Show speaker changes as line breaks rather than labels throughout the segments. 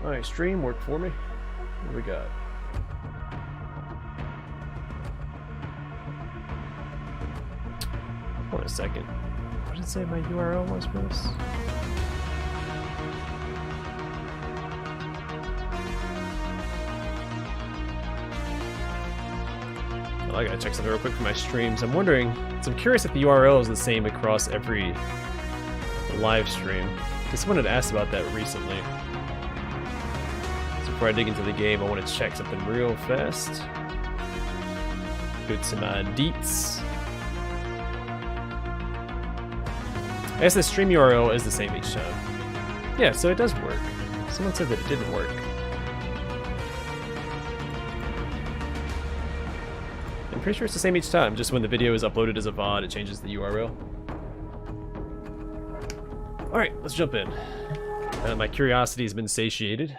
Alright, stream worked for me. What do we got? Hold on a second. What did it say my URL was for this? Well, I gotta check something real quick for my streams. I'm wondering, so I'm curious if the URL is the same across every live stream. Because someone had asked about that recently. So before I dig into the game, I want to check something real fast. Go to my deets. I guess the stream URL is the same each time. Yeah, so it does work. Someone said that it didn't work. I'm pretty sure it's the same each time, just when the video is uploaded as a VOD, it changes the URL. Alright, let's jump in. My curiosity has been satiated.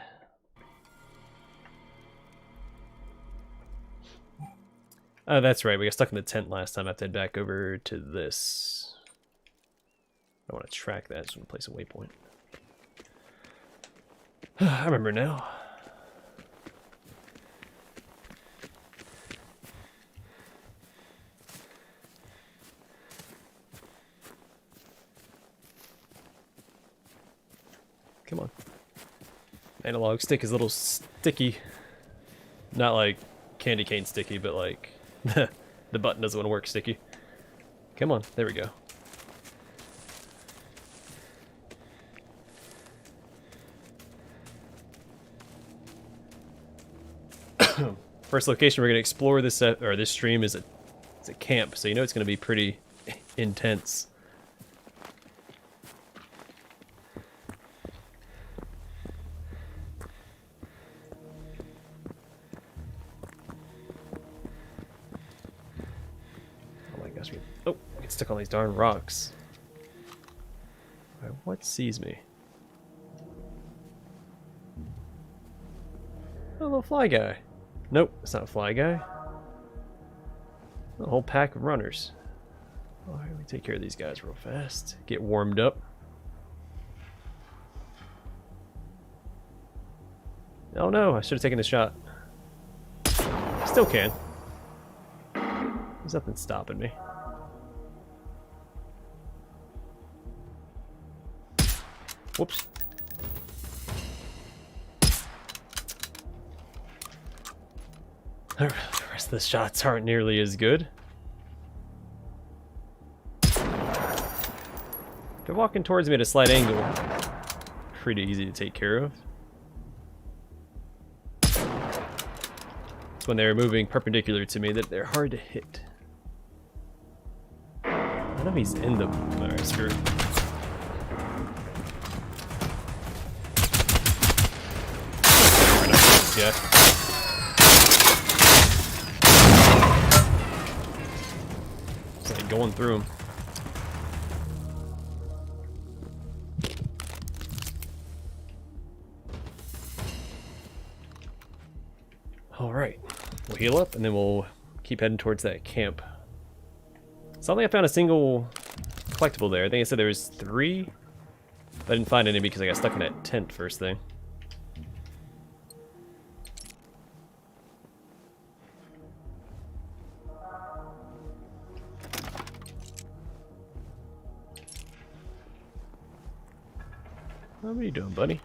Oh, that's right, we got stuck in the tent last time. I have to head back over to this. I want to track that, so I'm going to place a waypoint. I remember now. Come on. Analog stick is a little sticky. Not like candy cane sticky, but like the button doesn't want to work sticky. Come on, there we go. First location we're going to explore this this stream is a camp, so you know it's going to be pretty intense. Oh my gosh, oh, I get stuck on these darn rocks. Alright, what sees me? Oh, a little fly guy. Nope, it's not a fly guy. A whole pack of runners. Alright, let me take care of these guys real fast. Get warmed up. Oh no, I should have taken the shot. Still can. There's nothing stopping me. Whoops. The rest of the shots aren't nearly as good. They're walking towards me at a slight angle. Pretty easy to take care of. It's when they're moving perpendicular to me that they're hard to hit. I know he's in the... Alright, screw it. Yeah. Going through them. Alright, we'll heal up and then we'll keep heading towards that camp. Suddenly I found a single collectible there. I think I said there was 3. But I didn't find any because I got stuck in that tent first thing. What are you doing, buddy?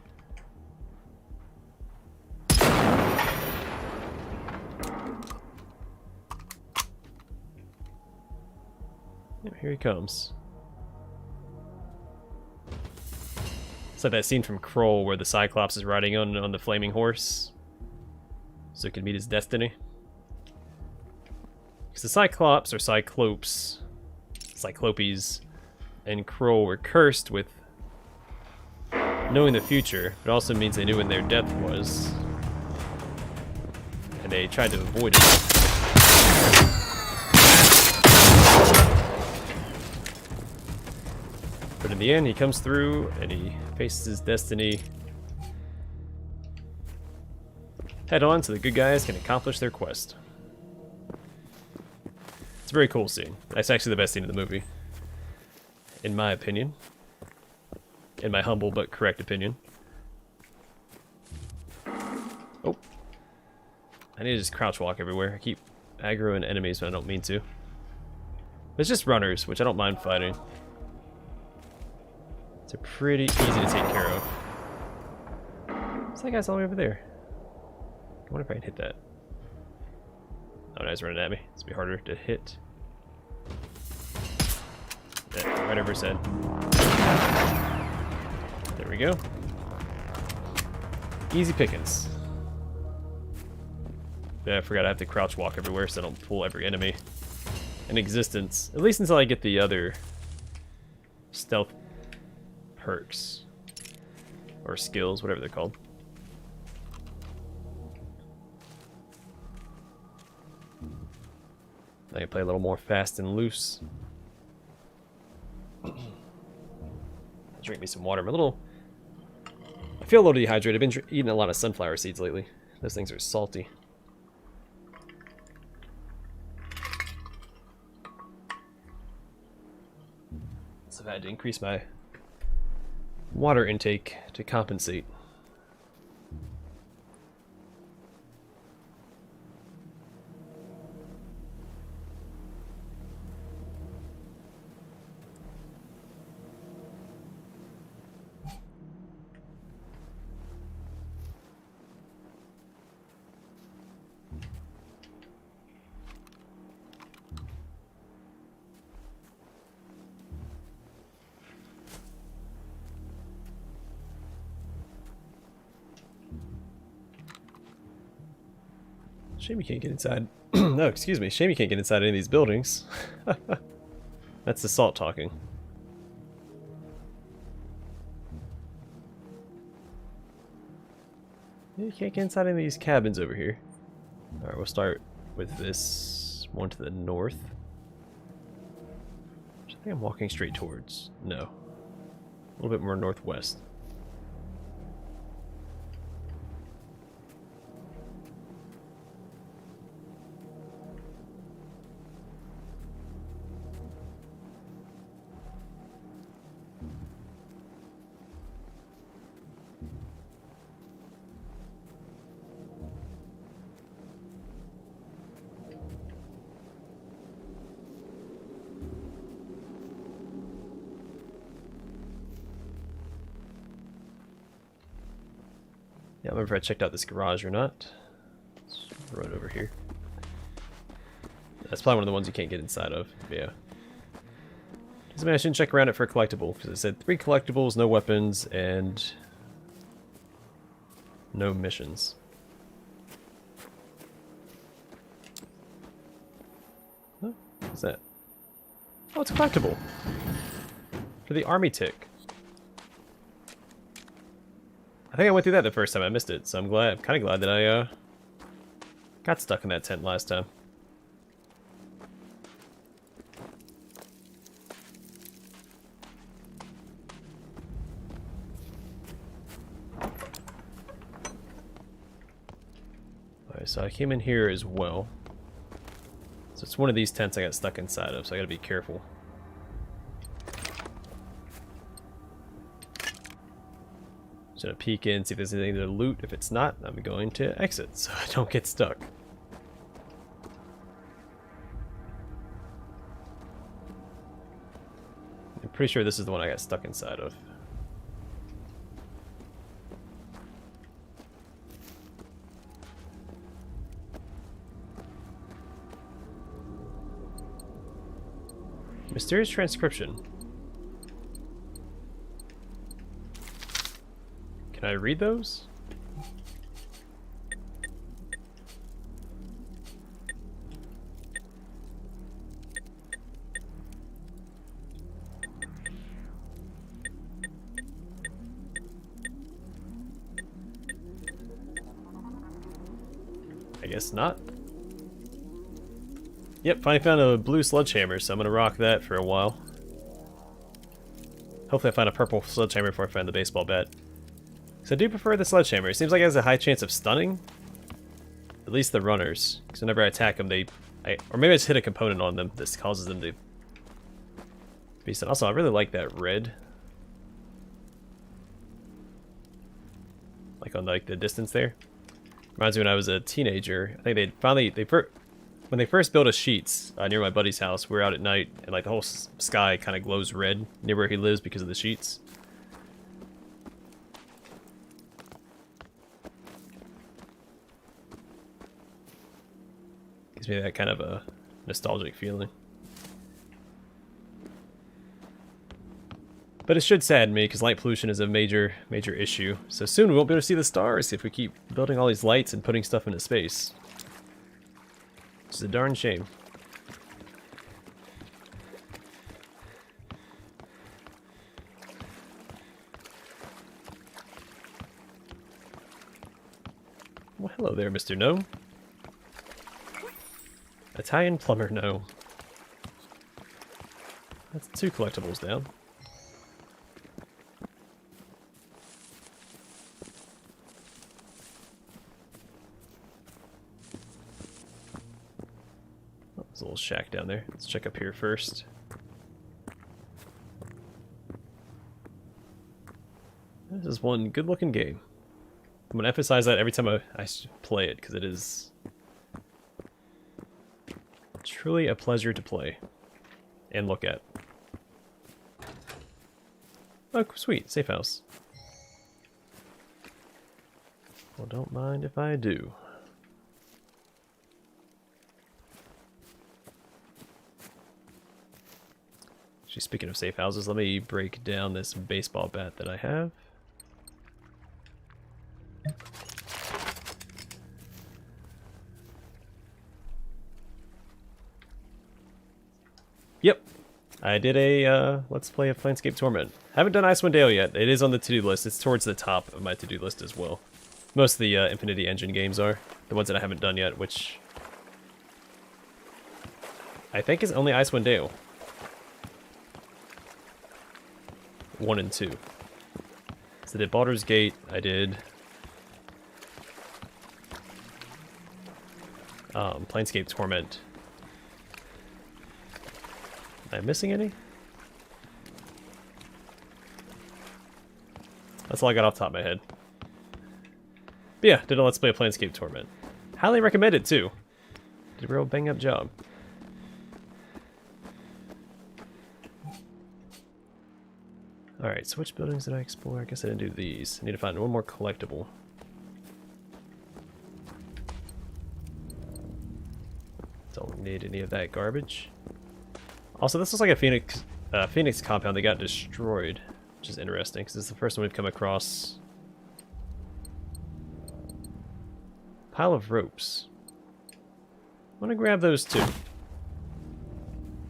Yep, here he comes. It's like that scene from Kroll where the Cyclops is riding on the flaming horse so he can meet his destiny. Because the Cyclops or Cyclopes, Cyclopes, and Kroll were cursed with knowing the future. It also means they knew when their death was, and they tried to avoid it. But in the end, he comes through and he faces his destiny head on so the good guys can accomplish their quest. It's a very cool scene. That's actually the best scene of the movie, in my opinion. In my humble but correct opinion. Oh. I need to just crouch walk everywhere. I keep aggroing enemies when I don't mean to. It's just runners, which I don't mind fighting. It's pretty easy to take care of. What's that guy's all the way over there? I wonder if I can hit that. Oh, no, he's running at me. It's gonna be harder to hit. Yeah, right over his head. There we go. Easy pickings. Yeah, I forgot I have to crouch walk everywhere so I don't pull every enemy in existence. At least until I get the other stealth perks. Or skills, whatever they're called. I can play a little more fast and loose. Drink me some water. I feel a little dehydrated. I've been eating a lot of sunflower seeds lately. Those things are salty. So I've had to increase my water intake to compensate. Shame you can't get inside. No, excuse me. Shame you can't get inside any of these buildings. That's the salt talking. You can't get inside any of these cabins over here. Alright, we'll start with this one to the north. Which I think I'm walking straight towards. No. A little bit more northwest. Yeah, I don't remember if I checked out this garage or not. Let's run over here. That's probably one of the ones you can't get inside of. Yeah. Doesn't mean I shouldn't check around it for a collectible, because it said 3 collectibles, no weapons, and no missions. Oh, what's that? Oh, it's a collectible. For the army tick. I think I went through that the first time I missed it, so I'm kind of glad that I got stuck in that tent last time. Alright, so I came in here as well. So it's one of these tents I got stuck inside of, so I gotta be careful. Just gonna peek in, see if there's anything to loot. If it's not, I'm going to exit so I don't get stuck. I'm pretty sure this is the one I got stuck inside of. Mysterious transcription. Can I read those? I guess not. Yep, finally found a blue sledgehammer, so I'm gonna rock that for a while. Hopefully I find a purple sledgehammer before I find the baseball bat. So I do prefer the sledgehammer. It seems like it has a high chance of stunning. At least the runners. Because whenever I attack them, or maybe I just hit a component on them that causes them to be stunned. Also, I really like that red. Like on the distance there. Reminds me when I was a teenager. I think when they first built us sheets near my buddy's house, we were out at night, and like the whole sky kind of glows red near where he lives because of the sheets. Gives me that kind of a nostalgic feeling. But it should sadden me because light pollution is a major issue. So soon we won't be able to see the stars if we keep building all these lights and putting stuff into space. Which is a darn shame. Well, hello there, Mr. Gnome. Italian plumber gnome. That's 2 collectibles down. There's a little shack down there. Let's check up here first. This is one good-looking game. I'm going to emphasize that every time I play it, because it is truly a pleasure to play and look at. Oh, sweet. Safe house. Well, don't mind if I do. Actually, speaking of safe houses, let me break down this baseball bat that I have. Yep, I did a Let's Play of Planescape Torment. Haven't done Icewind Dale yet. It is on the to-do list. It's towards the top of my to-do list as well. Most of the Infinity Engine games are. The ones that I haven't done yet, which I think is only Icewind Dale. 1 and 2. So I did Baldur's Gate, I did Planescape Torment. Am I missing any? That's all I got off the top of my head. But yeah, did a Let's Play of Planescape Torment. Highly recommended too. Did a real bang up job. Alright, so which buildings did I explore? I guess I didn't do these. I need to find one more collectible. Don't need any of that garbage. Also, this looks like a Phoenix compound that got destroyed, which is interesting, because it's the first one we've come across. Pile of ropes. I'm going to grab those too.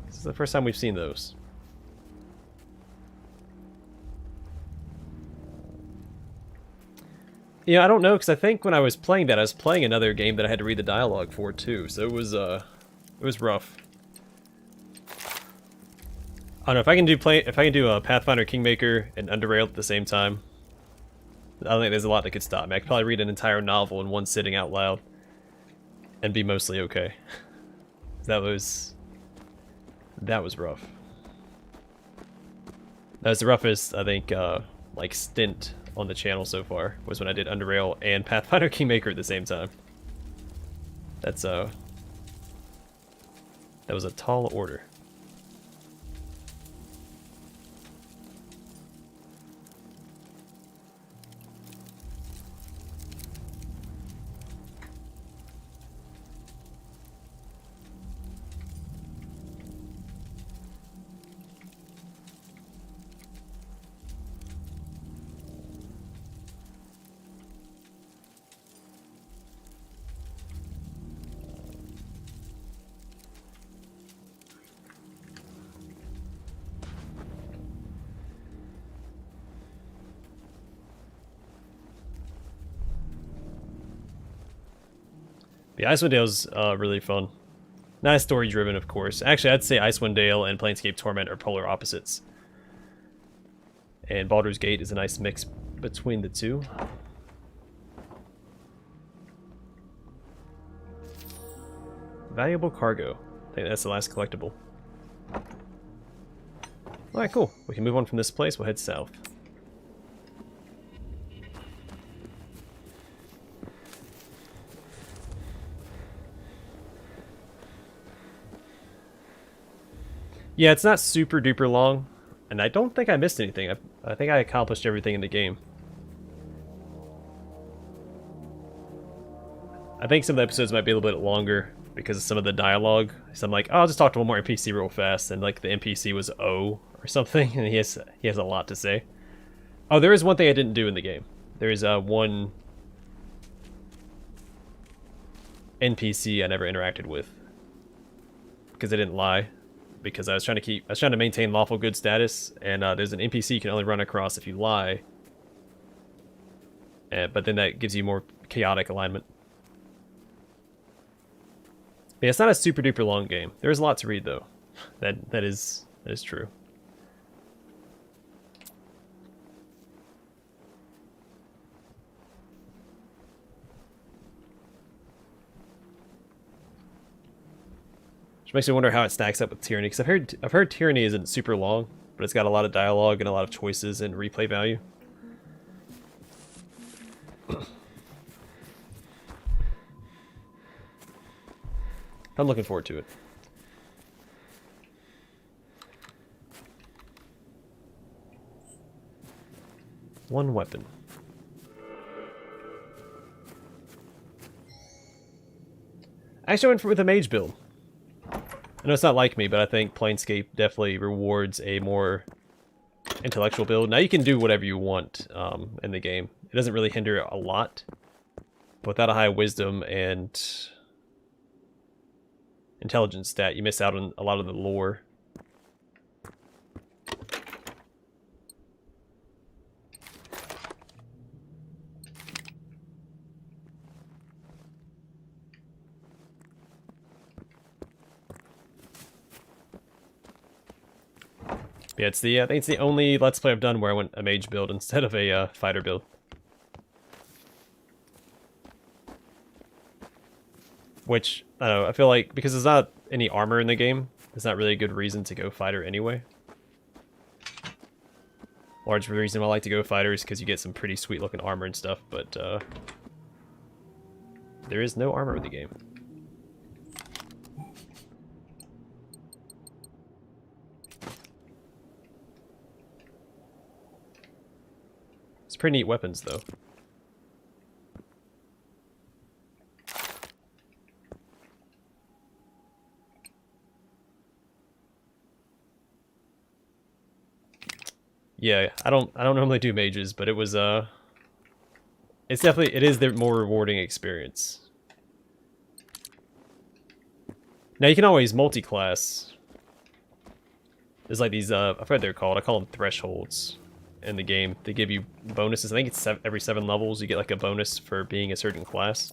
This is the first time we've seen those. Yeah, I don't know, because I think when I was playing that, I was playing another game that I had to read the dialogue for too, so it was rough. I don't know if I can do a Pathfinder Kingmaker and Underrail at the same time. I don't think there's a lot that could stop me. I could probably read an entire novel in one sitting out loud and be mostly okay. That was rough. That was the roughest, I think, like stint on the channel so far, was when I did Underrail and Pathfinder Kingmaker at the same time. That was a tall order. The Icewind Dale's really fun. Not story driven, of course. Actually, I'd say Icewind Dale and Planescape Torment are polar opposites. And Baldur's Gate is a nice mix between the two. Valuable cargo. I think that's the last collectible. Alright, cool. We can move on from this place. We'll head south. Yeah, it's not super duper long, and I don't think I missed anything. I think I accomplished everything in the game. I think some of the episodes might be a little bit longer because of some of the dialogue. So I'm like, oh, I'll just talk to one more NPC real fast, and like the NPC was O or something, and he has a lot to say. Oh, there is one thing I didn't do in the game. There is one NPC I never interacted with because I didn't lie. Because I was trying to maintain lawful good status, and there's an NPC you can only run across if you lie. But then that gives you more chaotic alignment. Yeah, it's not a super duper long game. There is a lot to read though. That is true. Which makes me wonder how it stacks up with Tyranny, because I've heard Tyranny isn't super long, but it's got a lot of dialogue and a lot of choices and replay value. I'm looking forward to it. One weapon. Actually, I went with a mage build. I know it's not like me, but I think Planescape definitely rewards a more intellectual build. Now you can do whatever you want in the game. It doesn't really hinder a lot. But without a high wisdom and intelligence stat, you miss out on a lot of the lore. Yeah, I think it's the only Let's Play I've done where I went a mage build instead of a fighter build. Which, I don't know, I feel like, because there's not any armor in the game, there's not really a good reason to go fighter anyway. Large reason why I like to go fighter is because you get some pretty sweet looking armor and stuff, but there is no armor in the game. It's pretty neat weapons, though. Yeah, I don't normally do mages, but it was it is the more rewarding experience. Now you can always multi-class. There's like these I forget what they're called. I call them thresholds in the game. They give you bonuses. I think it's every 7 levels you get like a bonus for being a certain class.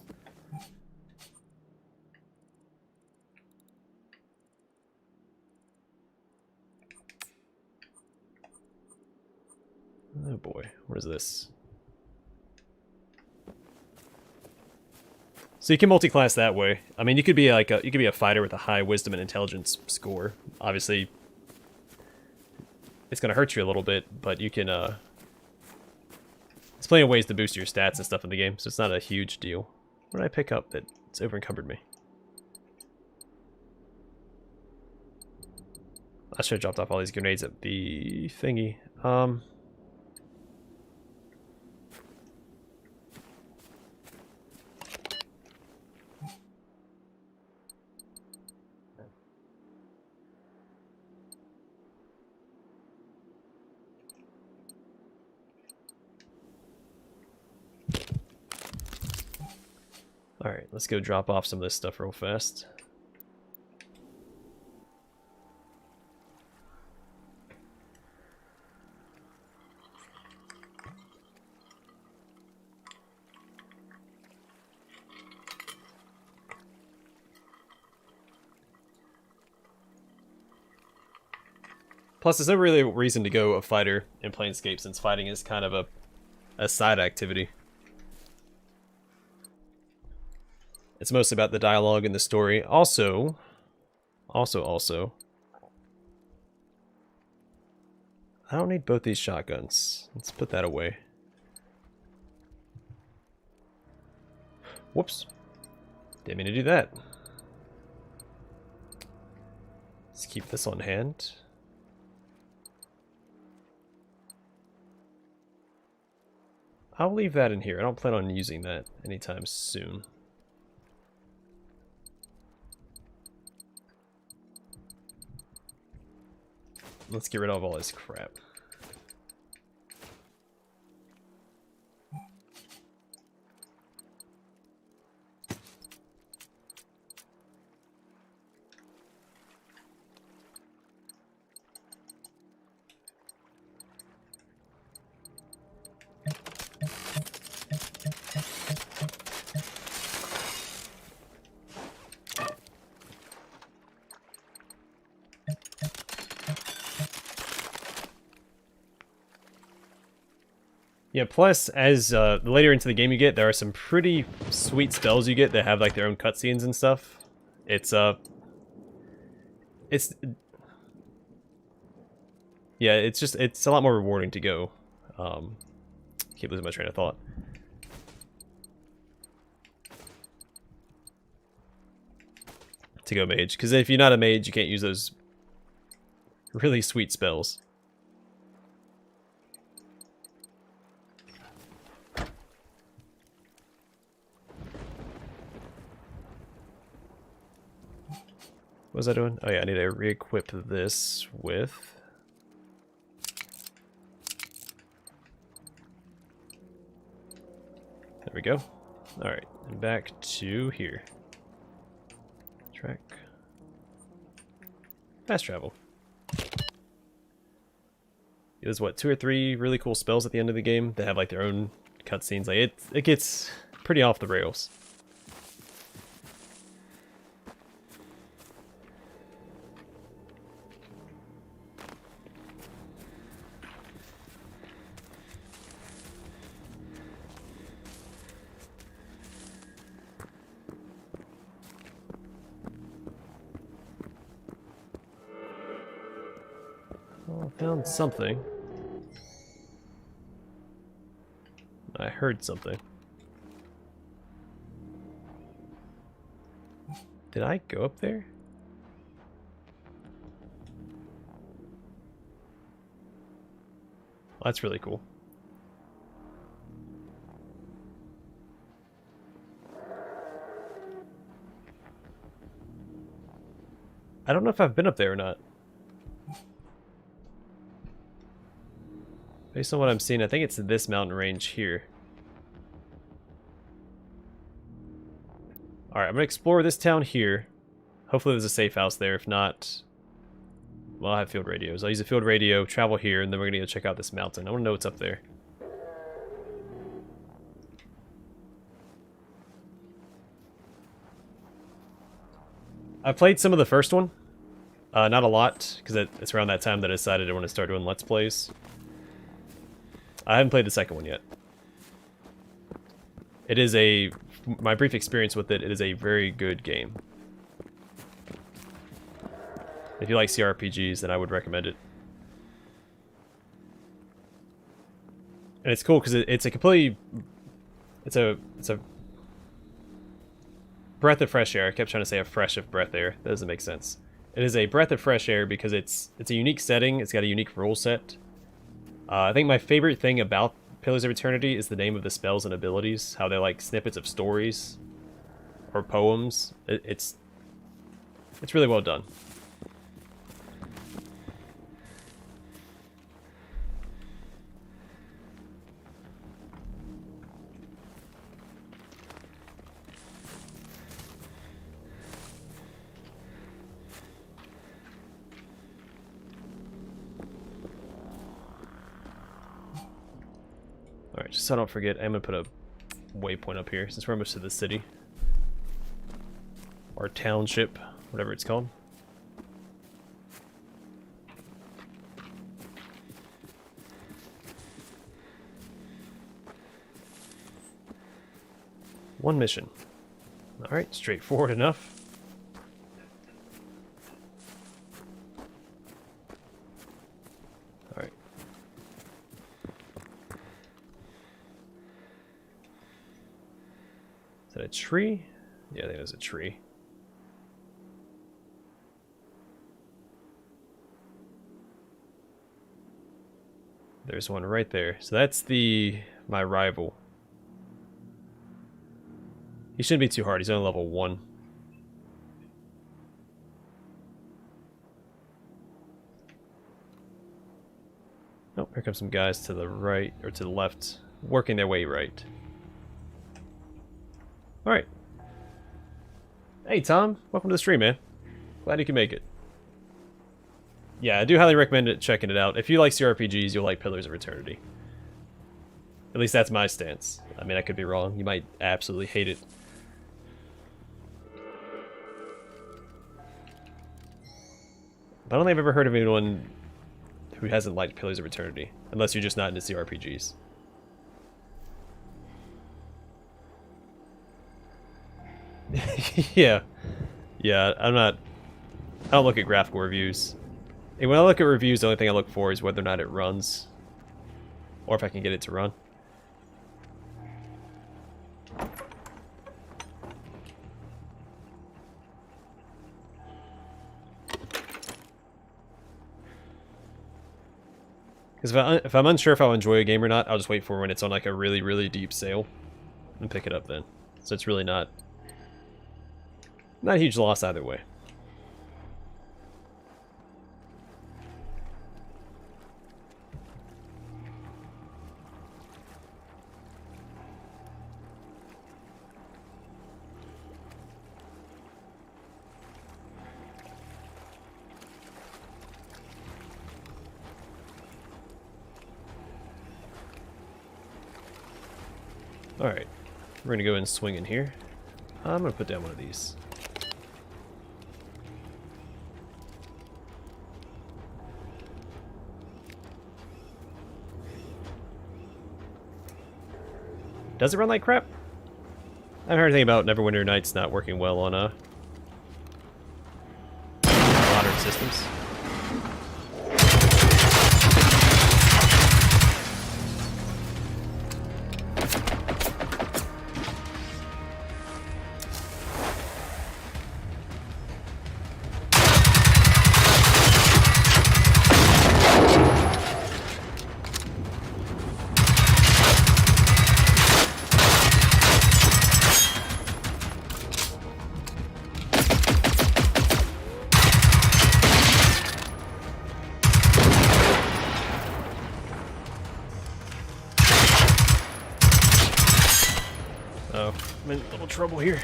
Oh boy, what is this? So you can multi-class that way. I mean, you could be like you could be a fighter with a high wisdom and intelligence score. Obviously, it's gonna hurt you a little bit, but you can. There's plenty of ways to boost your stats and stuff in the game, so it's not a huge deal. What did I pick up that's over encumbered me? I should have dropped off all these grenades at the thingy. Alright, let's go drop off some of this stuff real fast. Plus, there's no really reason to go a fighter in Planescape, since fighting is kind of a side activity. It's mostly about the dialogue and the story. Also, I don't need both these shotguns. Let's put that away. Whoops. Didn't mean to do that. Let's keep this on hand. I'll leave that in here. I don't plan on using that anytime soon. Let's get rid of all this crap. Yeah, plus, as later into the game you get, there are some pretty sweet spells you get that have like their own cutscenes and stuff. It's yeah, it's a lot more rewarding to go. Keep losing my train of thought. To go mage, because if you're not a mage, you can't use those really sweet spells. What was I doing? Oh yeah, I need to re-equip this with... There we go. Alright, and back to here. Track. Fast travel. There's what, 2 or 3 really cool spells at the end of the game that have like their own cutscenes. Like it gets pretty off the rails. Well, I found something. I heard something. Did I go up there? Well, that's really cool. I don't know if I've been up there or not. Based on what I'm seeing, I think it's this mountain range here. Alright, I'm going to explore this town here. Hopefully there's a safe house there. If not, well, I have field radios. I'll use a field radio, travel here, and then we're going to go check out this mountain. I want to know what's up there. I played some of the first one. Not a lot, because it's around that time that I decided I want to start doing Let's Plays. I haven't played the second one yet. It is my brief experience with it, it is a very good game. If you like CRPGs, then I would recommend it. And it's cool because it's a completely... It's a breath of fresh air. I kept trying to say a fresh of breath air. That doesn't make sense. It is a breath of fresh air because it's a unique setting. It's got a unique rule set. I think my favorite thing about Pillars of Eternity is the name of the spells and abilities. How they're like snippets of stories or poems. It's really well done. Alright, just so I don't forget, I'm going to put a waypoint up here, since we're almost to the city. Or township, whatever it's called. One mission. Alright, straightforward enough. Alright. Is that a tree? Yeah, I think it was a tree. There's one right there. So that's my rival. He shouldn't be too hard. He's only level 1. Oh, here comes some guys to the right, or to the left, working their way right. Alright. Hey, Tom. Welcome to the stream, man. Glad you can make it. Yeah, I do highly recommend checking it out. If you like CRPGs, you'll like Pillars of Eternity. At least that's my stance. I mean, I could be wrong. You might absolutely hate it. But I don't think I've ever heard of anyone who hasn't liked Pillars of Eternity. Unless you're just not into CRPGs. Yeah. Yeah, I don't look at graphical reviews. And when I look at reviews, the only thing I look for is whether or not it runs. Or if I can get it to run. Because if I'm unsure if I'll enjoy a game or not, I'll just wait for when it's on like a really, really deep sale. And pick it up then. So it's really not a huge loss either way. Alright, we're going to go and swing in here. I'm going to put down one of these. Does it run like crap? I haven't heard anything about Neverwinter Nights not working well on modern systems. Oh, I'm in a little trouble here.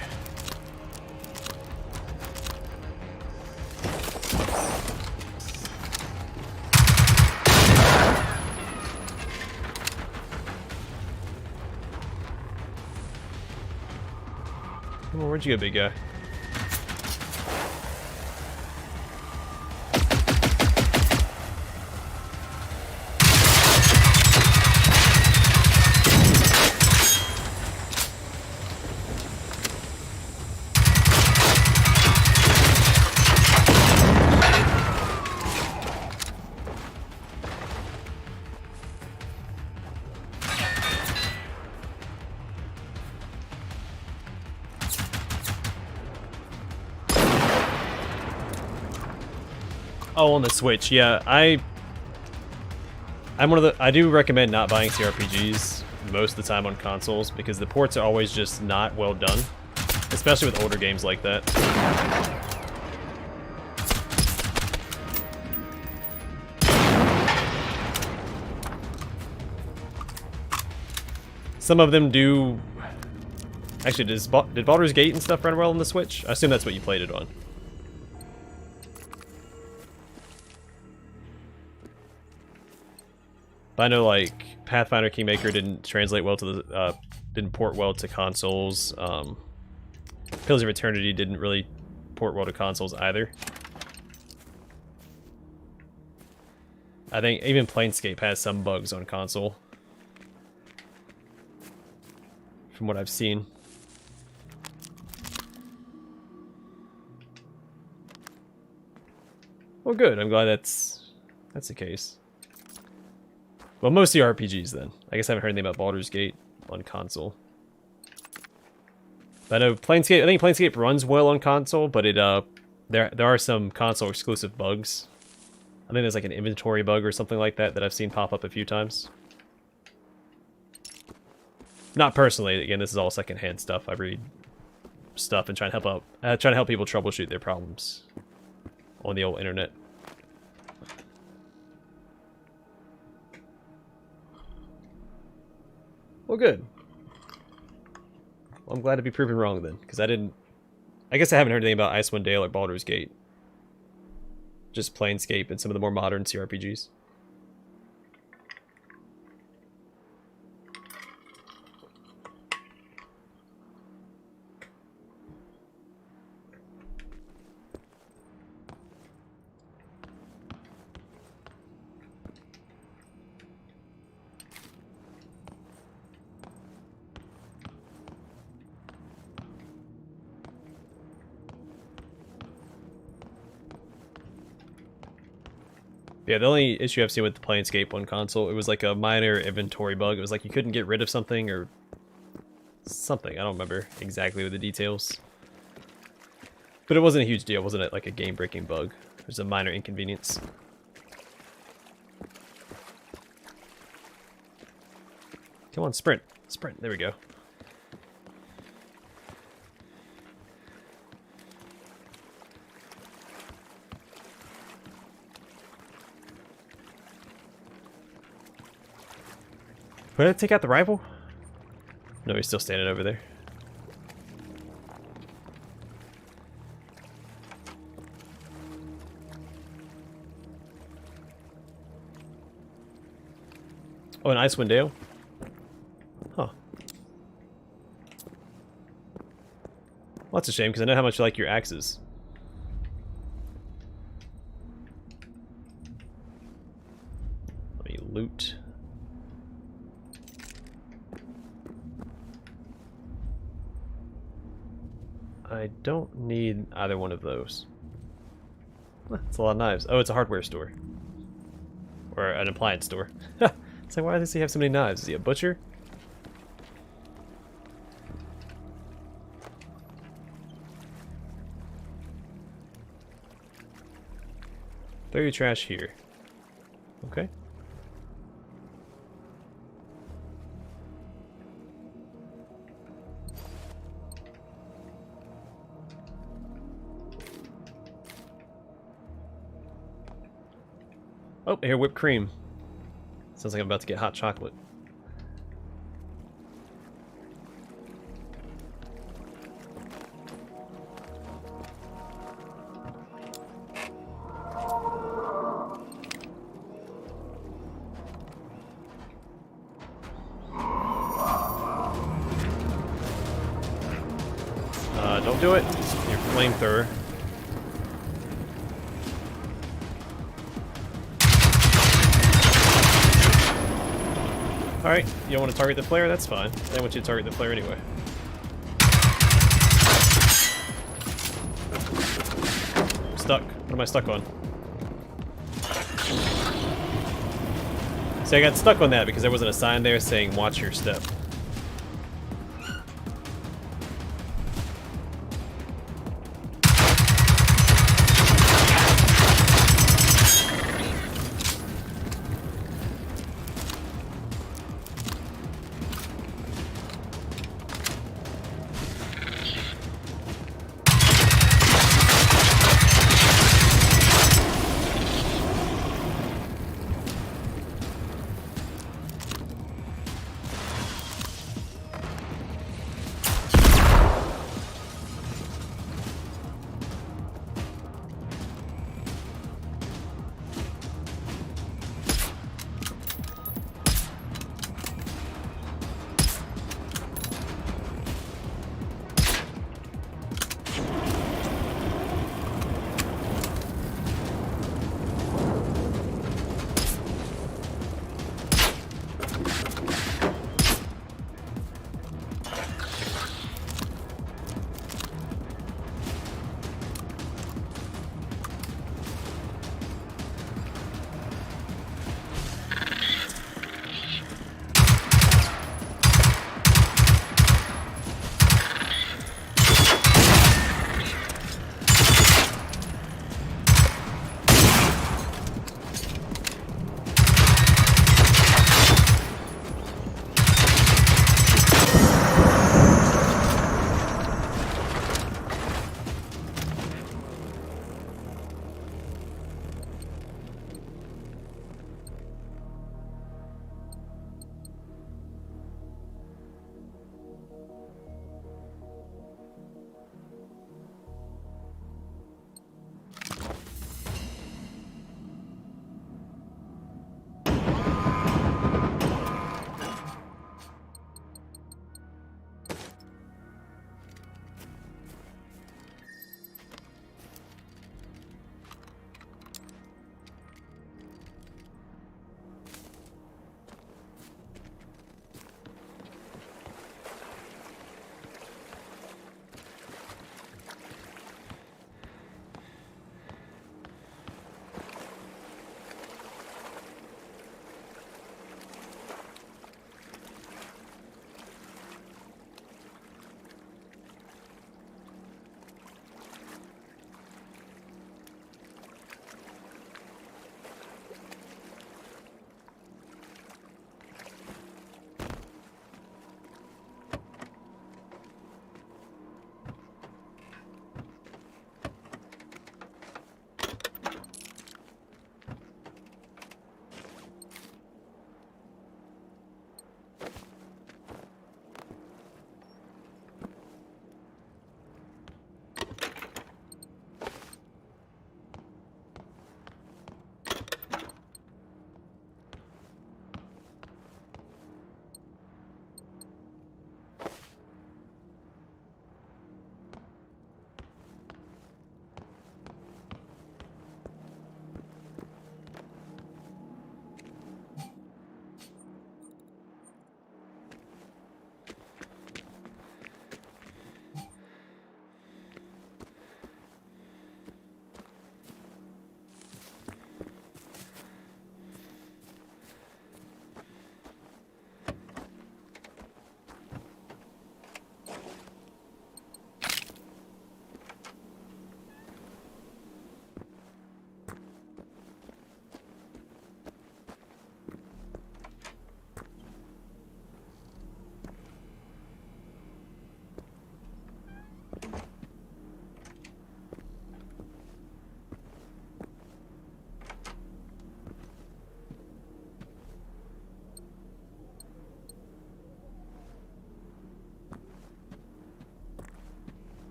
Come on, where'd you go, big guy? Oh, on the Switch, yeah. I do recommend not buying CRPGs most of the time on consoles because the ports are always just not well done, especially with older games like that. Some of them do. Actually, did Baldur's Gate and stuff run well on the Switch? I assume that's what you played it on. But I know like Pathfinder Kingmaker didn't translate well to the didn't port well to consoles. Pillars of Eternity didn't really port well to consoles either. I think even Planescape has some bugs on console, from what I've seen. Well, good. I'm glad that's the case. Well, mostly RPGs then. I guess I haven't heard anything about Baldur's Gate on console. But I know Planescape. I think Planescape runs well on console, but it there are some console exclusive bugs. think there's like an inventory bug or something like that that I've seen pop up a few times. Not personally. Again, this is all secondhand stuff. I read stuff and try to help people troubleshoot their problems on the old internet. Well, good. Well, I'm glad to be proven wrong then, because I guess I haven't heard anything about Icewind Dale or Baldur's Gate. Just Planescape and some of the more modern CRPGs. Yeah, the only issue I've seen with the Planescape on console, it was like a minor inventory bug. It was like you couldn't get rid of something or something. I don't remember exactly the details. But it wasn't a huge deal. It wasn't like a game-breaking bug. It was a minor inconvenience. Come on, sprint. Sprint. There we go. Did I take out the rival? No, he's still standing over there. Oh, an Icewind Dale? Huh. Well, that's a shame, because I know how much you like your axes. Let me loot. I don't need either one of those. That's a lot of knives. Oh, it's a hardware store. Or an appliance store. It's like, why does he have so many knives? Is he a butcher? Throw your trash here. Okay. Oh, I hear whipped cream. Sounds like I'm about to get hot chocolate. Don't do it. Your flamethrower. Alright, you don't want to target the flare? That's fine. I want you to target the flare anyway. I'm stuck. What am I stuck on? See, I got stuck on that because there wasn't a sign there saying watch your step.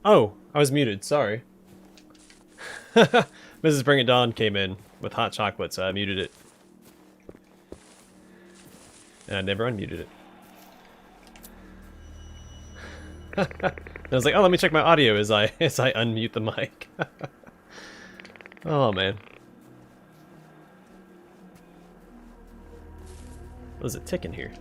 Oh, I was muted. Sorry. Mrs. Bring It Dawn came in with hot chocolate, so I muted it. And I never unmuted it. I was like, oh, let me check my audio as I unmute the mic. Oh man. What is it ticking here?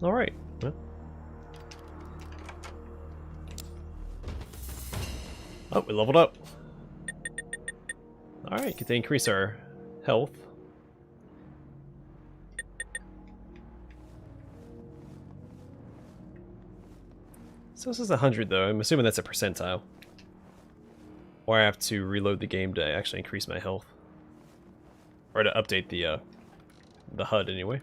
Alright. Well. Oh, we leveled up. Alright, get to increase our health. So this is 100 though. I'm assuming that's a percentile. Or I have to reload the game to actually increase my health. Or to update the HUD anyway.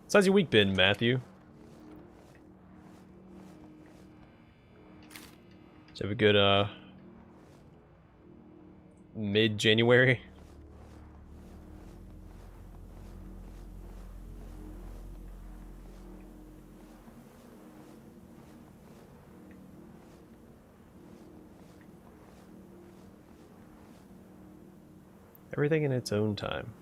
So how's your week been, Matthew? Did you have a good, mid-January? Everything in its own time.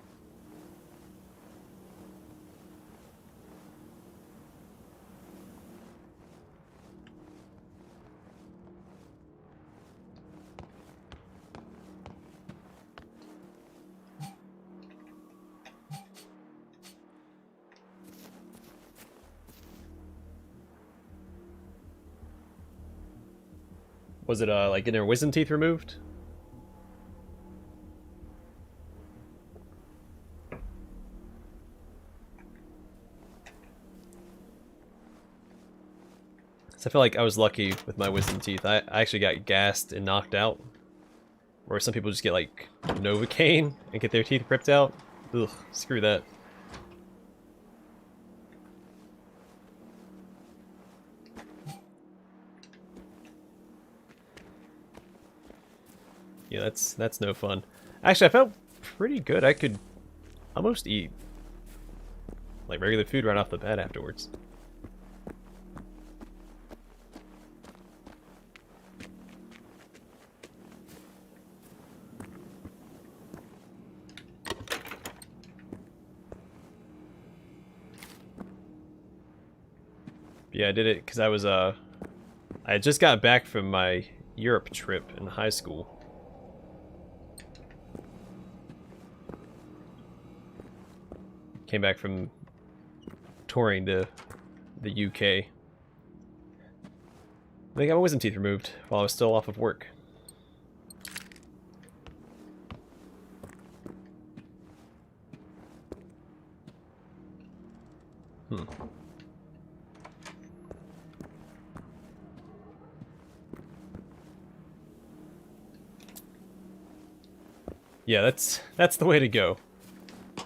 Was it, like getting her wisdom teeth removed? So I feel like I was lucky with my wisdom teeth. I actually got gassed and knocked out. Where some people just get, like, Novocaine and get their teeth ripped out. Ugh, screw that. Yeah, that's no fun. Actually, I felt pretty good. I could almost eat like regular food right off the bat afterwards. Yeah, I did it because I had just got back from my Europe trip in high school. Came back from touring to the UK. I got my wisdom teeth removed while I was still off of work. Yeah, that's the way to go.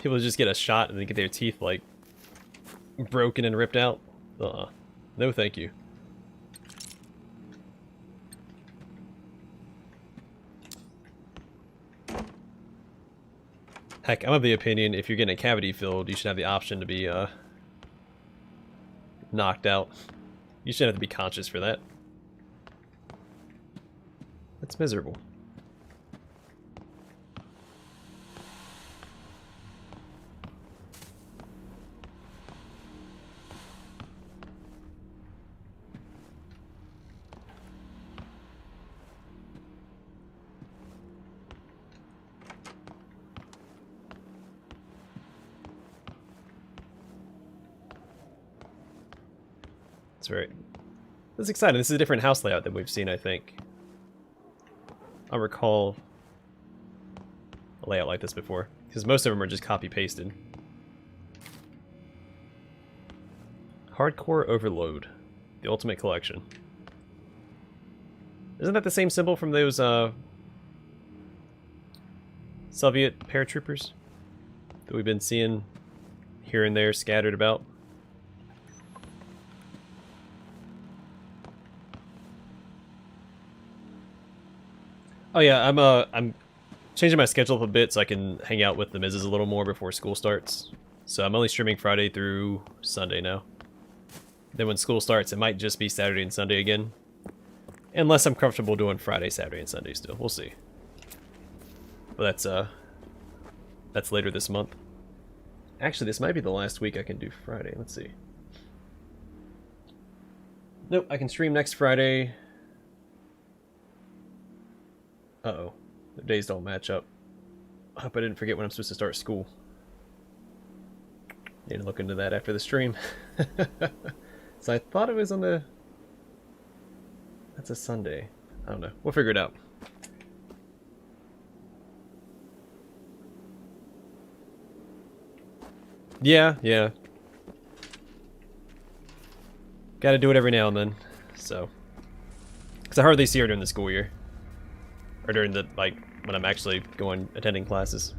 People just get a shot and they get their teeth, like, broken and ripped out. No thank you. Heck, I'm of the opinion if you're getting a cavity filled, you should have the option to be, knocked out. You shouldn't have to be conscious for that. That's miserable. That's right. That's exciting. This is a different house layout than we've seen, I think. I recall a layout like this before, because most of them are just copy-pasted. Hardcore Overload. The Ultimate Collection. Isn't that the same symbol from those Soviet paratroopers that we've been seeing here and there scattered about? Oh yeah, I'm changing my schedule up a bit so I can hang out with the Mrs. a little more before school starts. So I'm only streaming Friday through Sunday now. Then when school starts, it might just be Saturday and Sunday again. Unless I'm comfortable doing Friday, Saturday, and Sunday still. We'll see. But that's later this month. Actually, this might be the last week I can do Friday. Let's see. Nope, I can stream next Friday. Uh-oh. The days don't match up. I hope I didn't forget when I'm supposed to start school. Need to look into that after the stream. So I thought it was on the... That's a Sunday. I don't know. We'll figure it out. Yeah. Gotta do it every now and then. So. Because I hardly see her during the school year. Or during the, like, when I'm actually attending classes.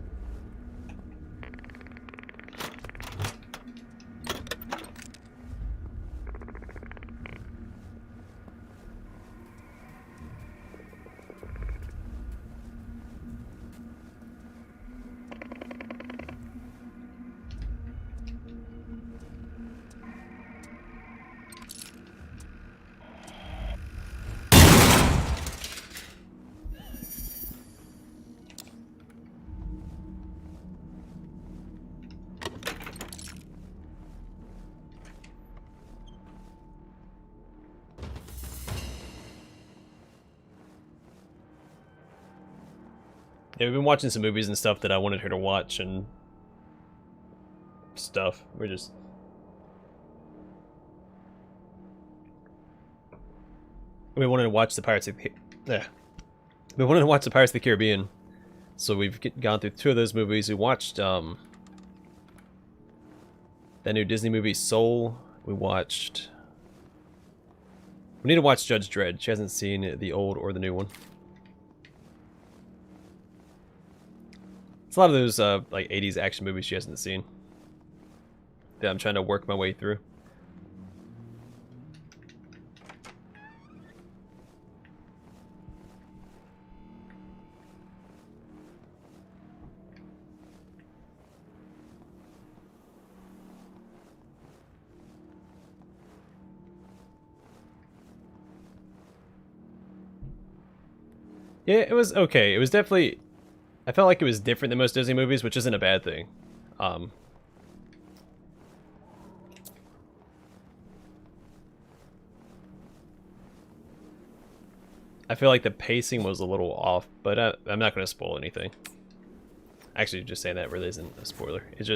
Yeah, we've been watching some movies and stuff that I wanted her to watch and stuff. We wanted to watch the Pirates of the We wanted to watch the Pirates of the Caribbean, so we've gone through 2 of those movies. We watched that new Disney movie Soul. We need to watch Judge Dredd. She hasn't seen the old or the new one. It's a lot of those like 80s action movies she hasn't seen that I'm trying to work my way through. Yeah, it was okay. It was definitely... I felt like it was different than most Disney movies, which isn't a bad thing. I feel like the pacing was a little off, but I'm not going to spoil anything. Actually, just saying that really isn't a spoiler. It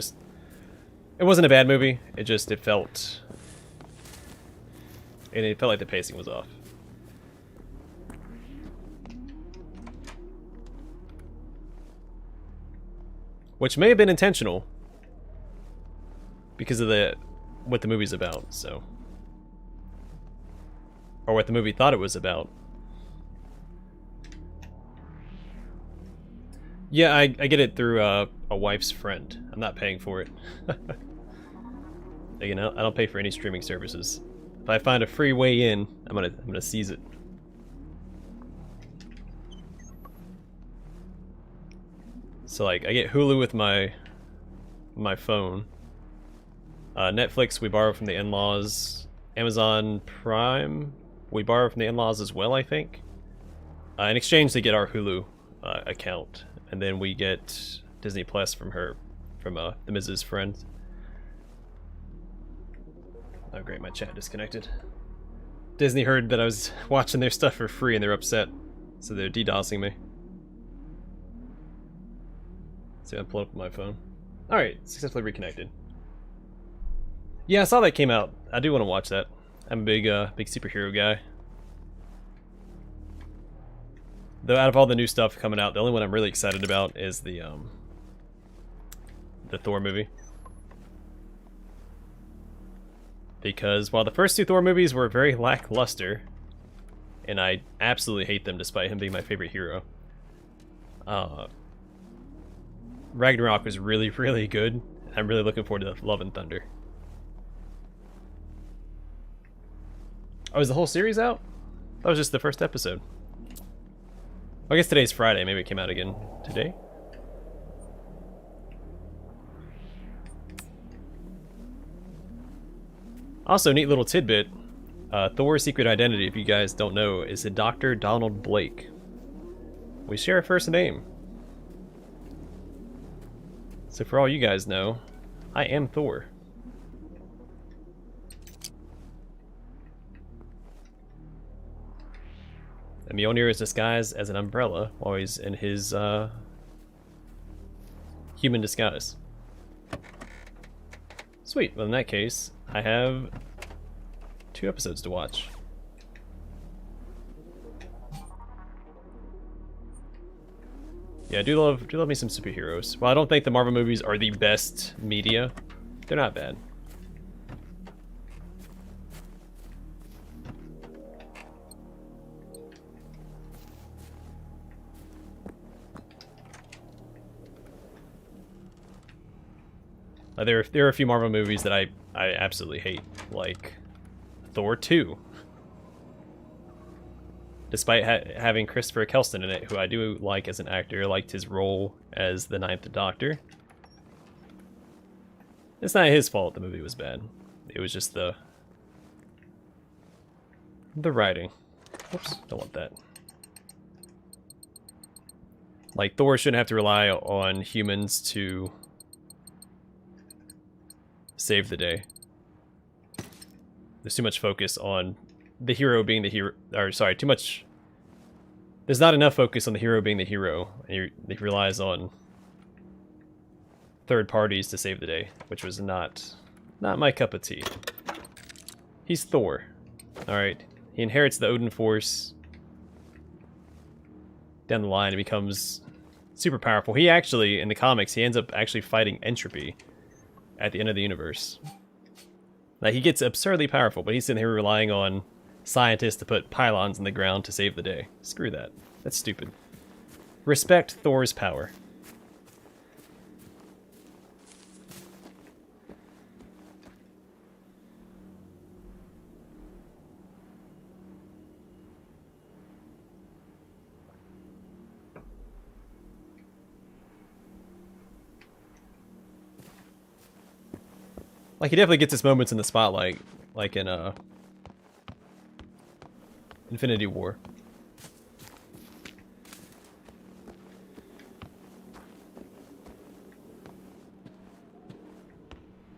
wasn't a bad movie. It felt like the pacing was off. Which may have been intentional because of what the movie's about, so. Or what the movie thought it was about. Yeah, I get it through a wife's friend. I'm not paying for it. Again, I don't pay for any streaming services. If I find a free way in, I'm gonna seize it. So like, I get Hulu with my phone. Netflix we borrow from the in-laws. Amazon Prime we borrow from the in-laws as well, I think. In exchange, they get our Hulu account, and then we get Disney Plus from the Mrs. friend. Oh great, my chat disconnected. Disney heard that I was watching their stuff for free and they're upset, so they're DDoSing me. See, I pulled up my phone. Alright, successfully reconnected. Yeah, I saw that came out. I do want to watch that. I'm a big superhero guy. Though out of all the new stuff coming out, the only one I'm really excited about is the Thor movie. Because while the first two Thor movies were very lackluster, and I absolutely hate them despite him being my favorite hero, Ragnarok was really, really good. I'm really looking forward to Love and Thunder. Oh, is the whole series out? That was just the first episode. I guess today's Friday. Maybe it came out again today. Also, neat little tidbit. Thor's secret identity, if you guys don't know, is a Dr. Donald Blake. We share a first name. So for all you guys know, I am Thor. And Mjolnir is disguised as an umbrella while he's in his human disguise. Sweet, well in that case, I have 2 episodes to watch. Yeah, I do love me some superheroes. While I don't think the Marvel movies are the best media, they're not bad. There are a few Marvel movies that I absolutely hate, like Thor 2. Despite having Christopher Eccleston in it, who I do like as an actor, I liked his role as the Ninth Doctor. It's not his fault the movie was bad. It was just the writing. Whoops, don't want that. Like, Thor shouldn't have to rely on humans to save the day. There's too much focus on the hero being the hero, or sorry, too much. There's not enough focus on the hero being the hero. He relies on third parties to save the day, which was not my cup of tea. He's Thor. Alright. He inherits the Odin Force. Down the line, he becomes super powerful. He actually, in the comics, he ends up actually fighting entropy at the end of the universe. Like, he gets absurdly powerful, but he's sitting here relying on scientists to put pylons in the ground to save the day. Screw that. That's stupid. Respect Thor's power. Like, he definitely gets his moments in the spotlight, like in Infinity War.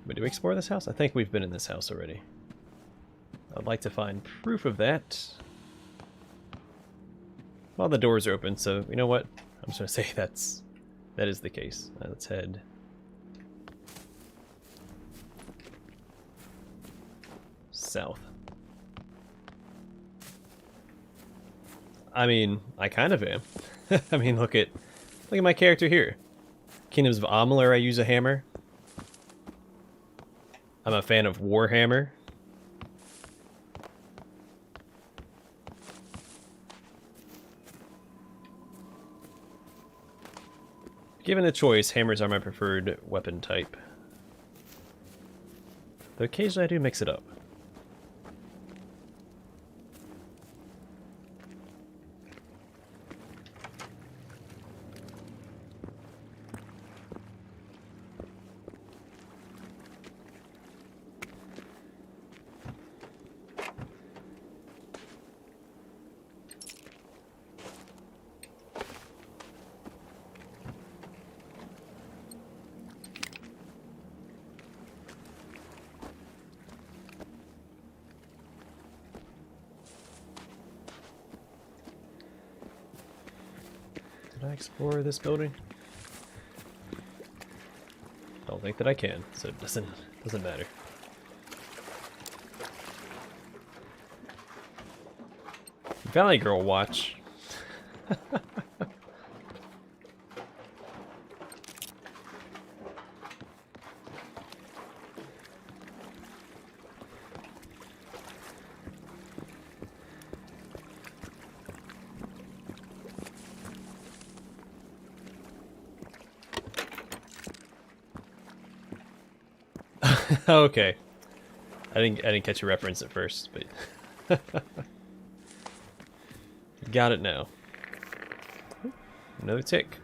But do we explore this house? I think we've been in this house already. I'd like to find proof of that. Well, the doors are open, so you know what? I'm just gonna say that is the case. Let's head south. I mean, I kind of am. I mean, look at my character here. Kingdoms of Amalur, I use a hammer. I'm a fan of Warhammer. Given the choice, hammers are my preferred weapon type. Though occasionally I do mix it up. Can I explore this building? Don't think that I can, so it doesn't matter. Valley Girl watch. Okay. I didn't catch your reference at first, but got it now. Another tick.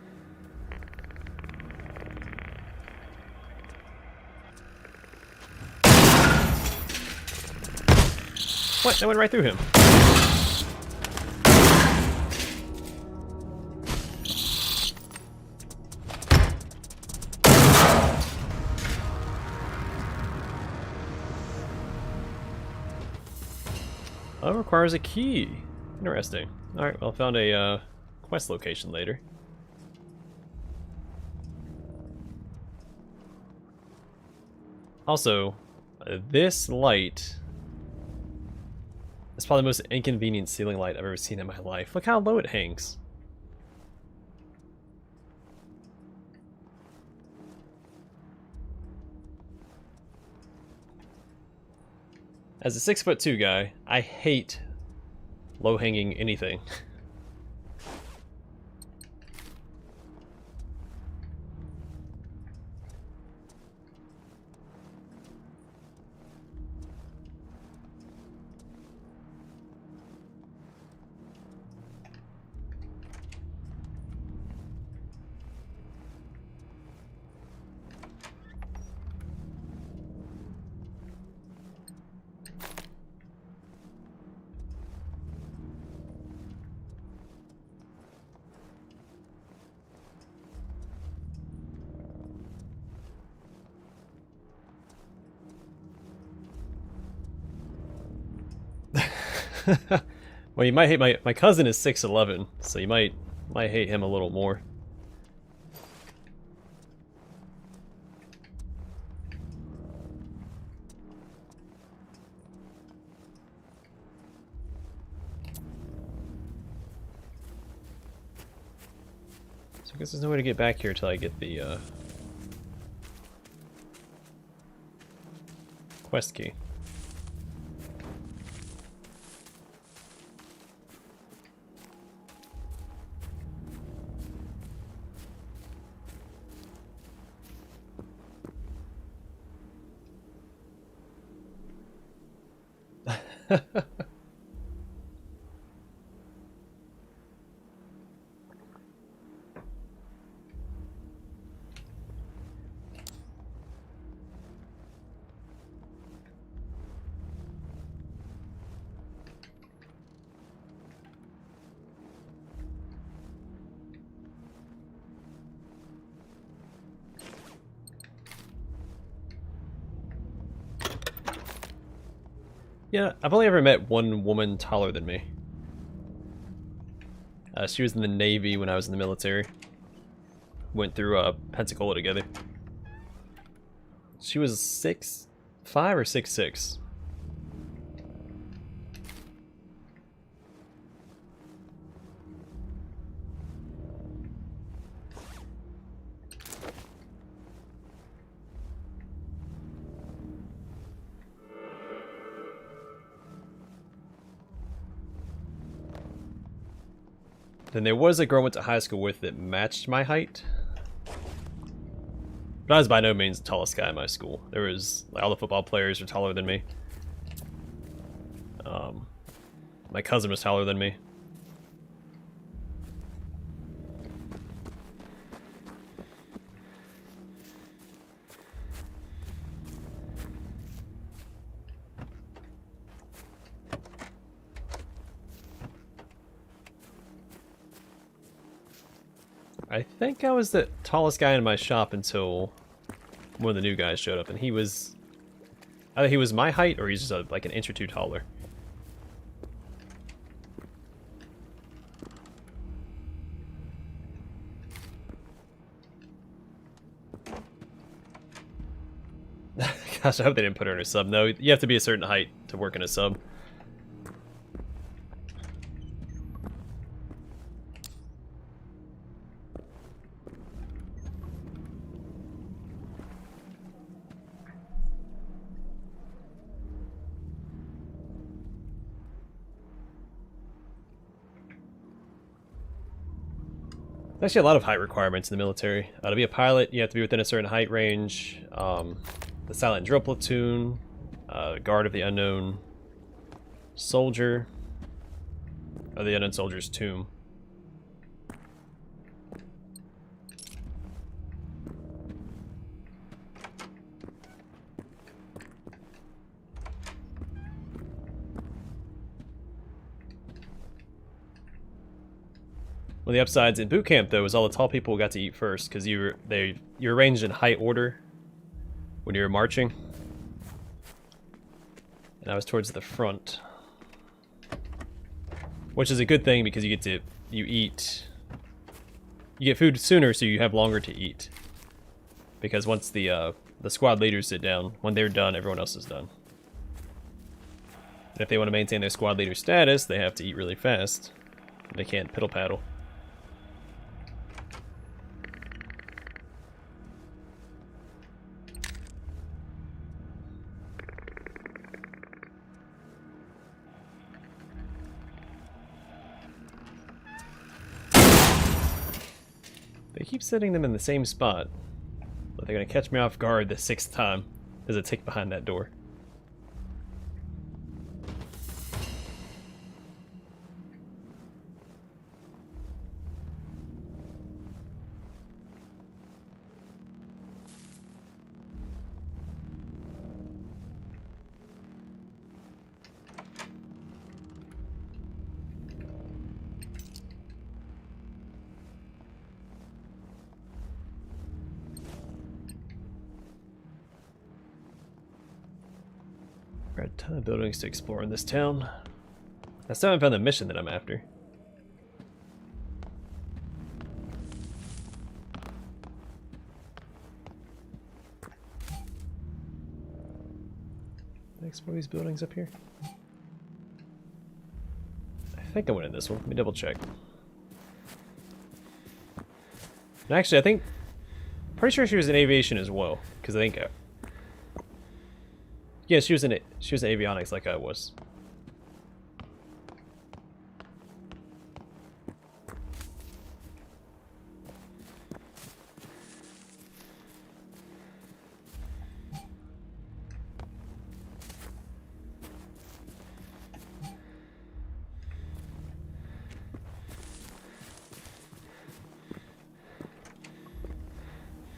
What? That went right through him. Oh, it requires a key. Interesting. Alright, well, I found a quest location later. Also, this light is probably the most inconvenient ceiling light I've ever seen in my life. Look how low it hangs. As a 6'2" guy, I hate low-hanging anything. Well, you might hate my cousin is 6'11", so you might hate him a little more. So I guess there's no way to get back here until I get the quest key. Yeah, I've only ever met one woman taller than me. She was in the Navy when I was in the military. Went through Pensacola together. She was 6'5" or 6'6". Then there was a girl I went to high school with that matched my height. But I was by no means the tallest guy in my school. There was, like, all the football players were taller than me. My cousin was taller than me. I think I was the tallest guy in my shop until one of the new guys showed up, and he was... either he was my height, or he's just like an inch or two taller. Gosh, I hope they didn't put her in a sub. No, you have to be a certain height to work in a sub. There's actually a lot of height requirements in the military. To be a pilot, you have to be within a certain height range. the silent drill platoon, guard of the unknown soldier, or the unknown soldier's tomb. One of the upsides in boot camp, though, is all the tall people got to eat first because you're arranged in height order when you're marching, and I was towards the front, which is a good thing because you get food sooner, so you have longer to eat. Because once the squad leaders sit down, when they're done, everyone else is done. And if they want to maintain their squad leader status, they have to eat really fast. They can't piddle paddle. They keep setting them in the same spot, but they're going to catch me off guard the 6th time. There's a tick behind that door. Got a ton of buildings to explore in this town. I still haven't found the mission that I'm after. Did I explore these buildings up here? I think I went in this one. Let me double check. And actually, I think... pretty sure she was in aviation as well, because I think... yeah, she was in avionics like I was.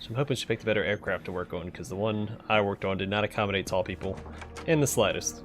So I'm hoping she picked a better aircraft to work on, because the one I worked on did not accommodate tall people in the slightest.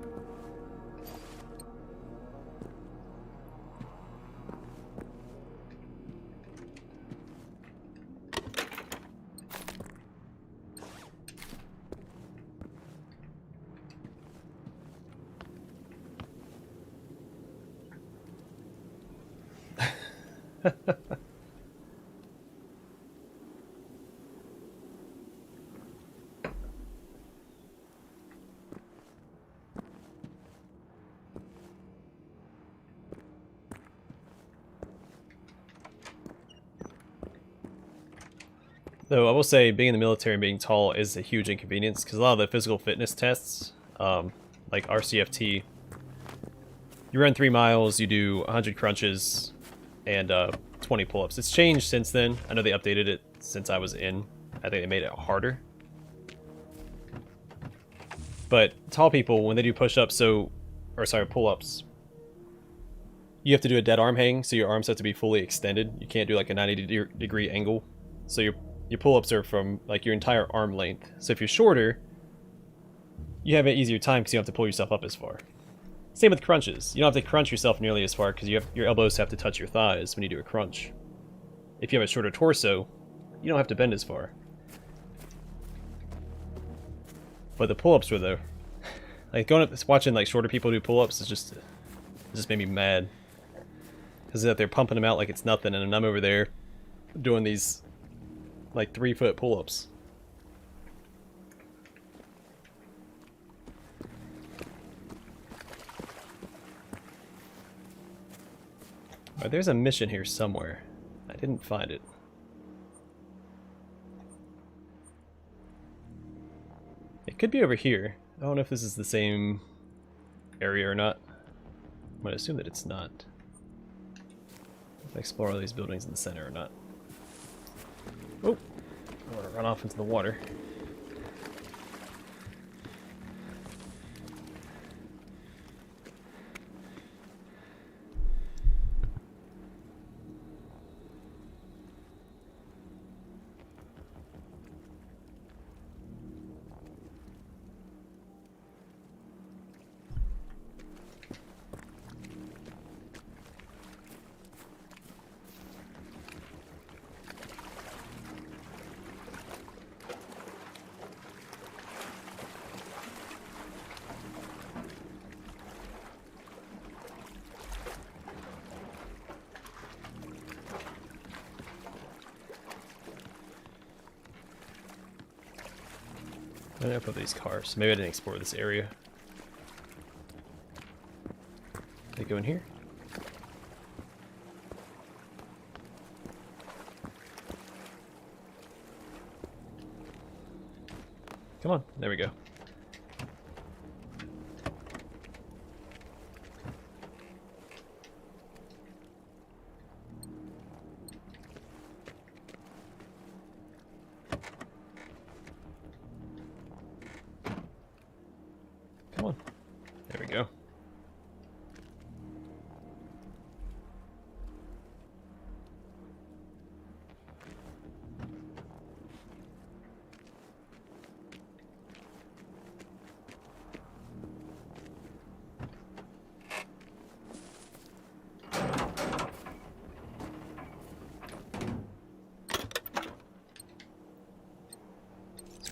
Though I will say, being in the military and being tall is a huge inconvenience, because a lot of the physical fitness tests, like RCFT, you run 3 miles, you do 100 crunches, and 20 pull-ups. It's changed since then. I know they updated it since I was in. I think they made it harder. But tall people, when they do push-ups, pull-ups, you have to do a dead arm hang, so your arms have to be fully extended. You can't do like a 90-degree angle. So your pull-ups are from like your entire arm length. So if you're shorter, you have an easier time because you don't have to pull yourself up as far. Same with crunches. You don't have to crunch yourself nearly as far because your elbows have to touch your thighs when you do a crunch. If you have a shorter torso, you don't have to bend as far. But the pull-ups were though. Like going up, watching like shorter people do pull-ups it just made me mad. Because they're pumping them out like it's nothing, and I'm over there doing these like 3-foot pull-ups. Alright, there's a mission here somewhere. I didn't find it. It could be over here. I don't know if this is the same area or not. I'm gonna assume that it's not. If I explore all these buildings in the center or not. Oh! I want to run off into the water. I didn't put these cars. Maybe I didn't explore this area. They go in here? Come on, there we go. Come on. There we go.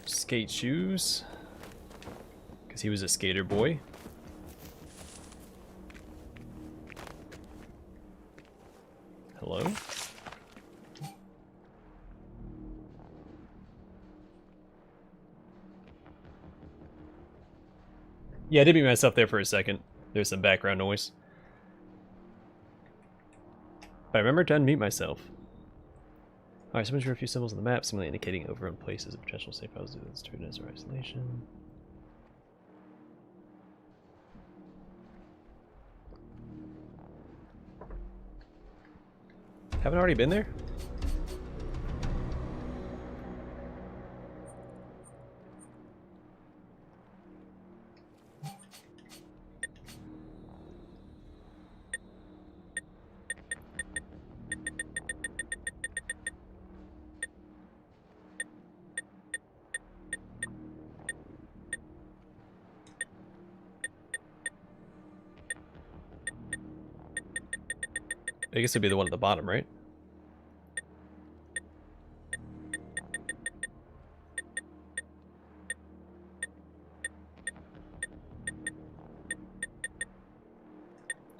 Skate shoes, because he was a skater boy. Hello? Yeah, I did mute myself there for a second. There's some background noise. But I remember to unmute myself. Alright, so I'm sure a few symbols on the map, seemingly indicating overrun places of potential safe houses with students or isolation. Haven't already been there? I guess it'd be the one at the bottom, right?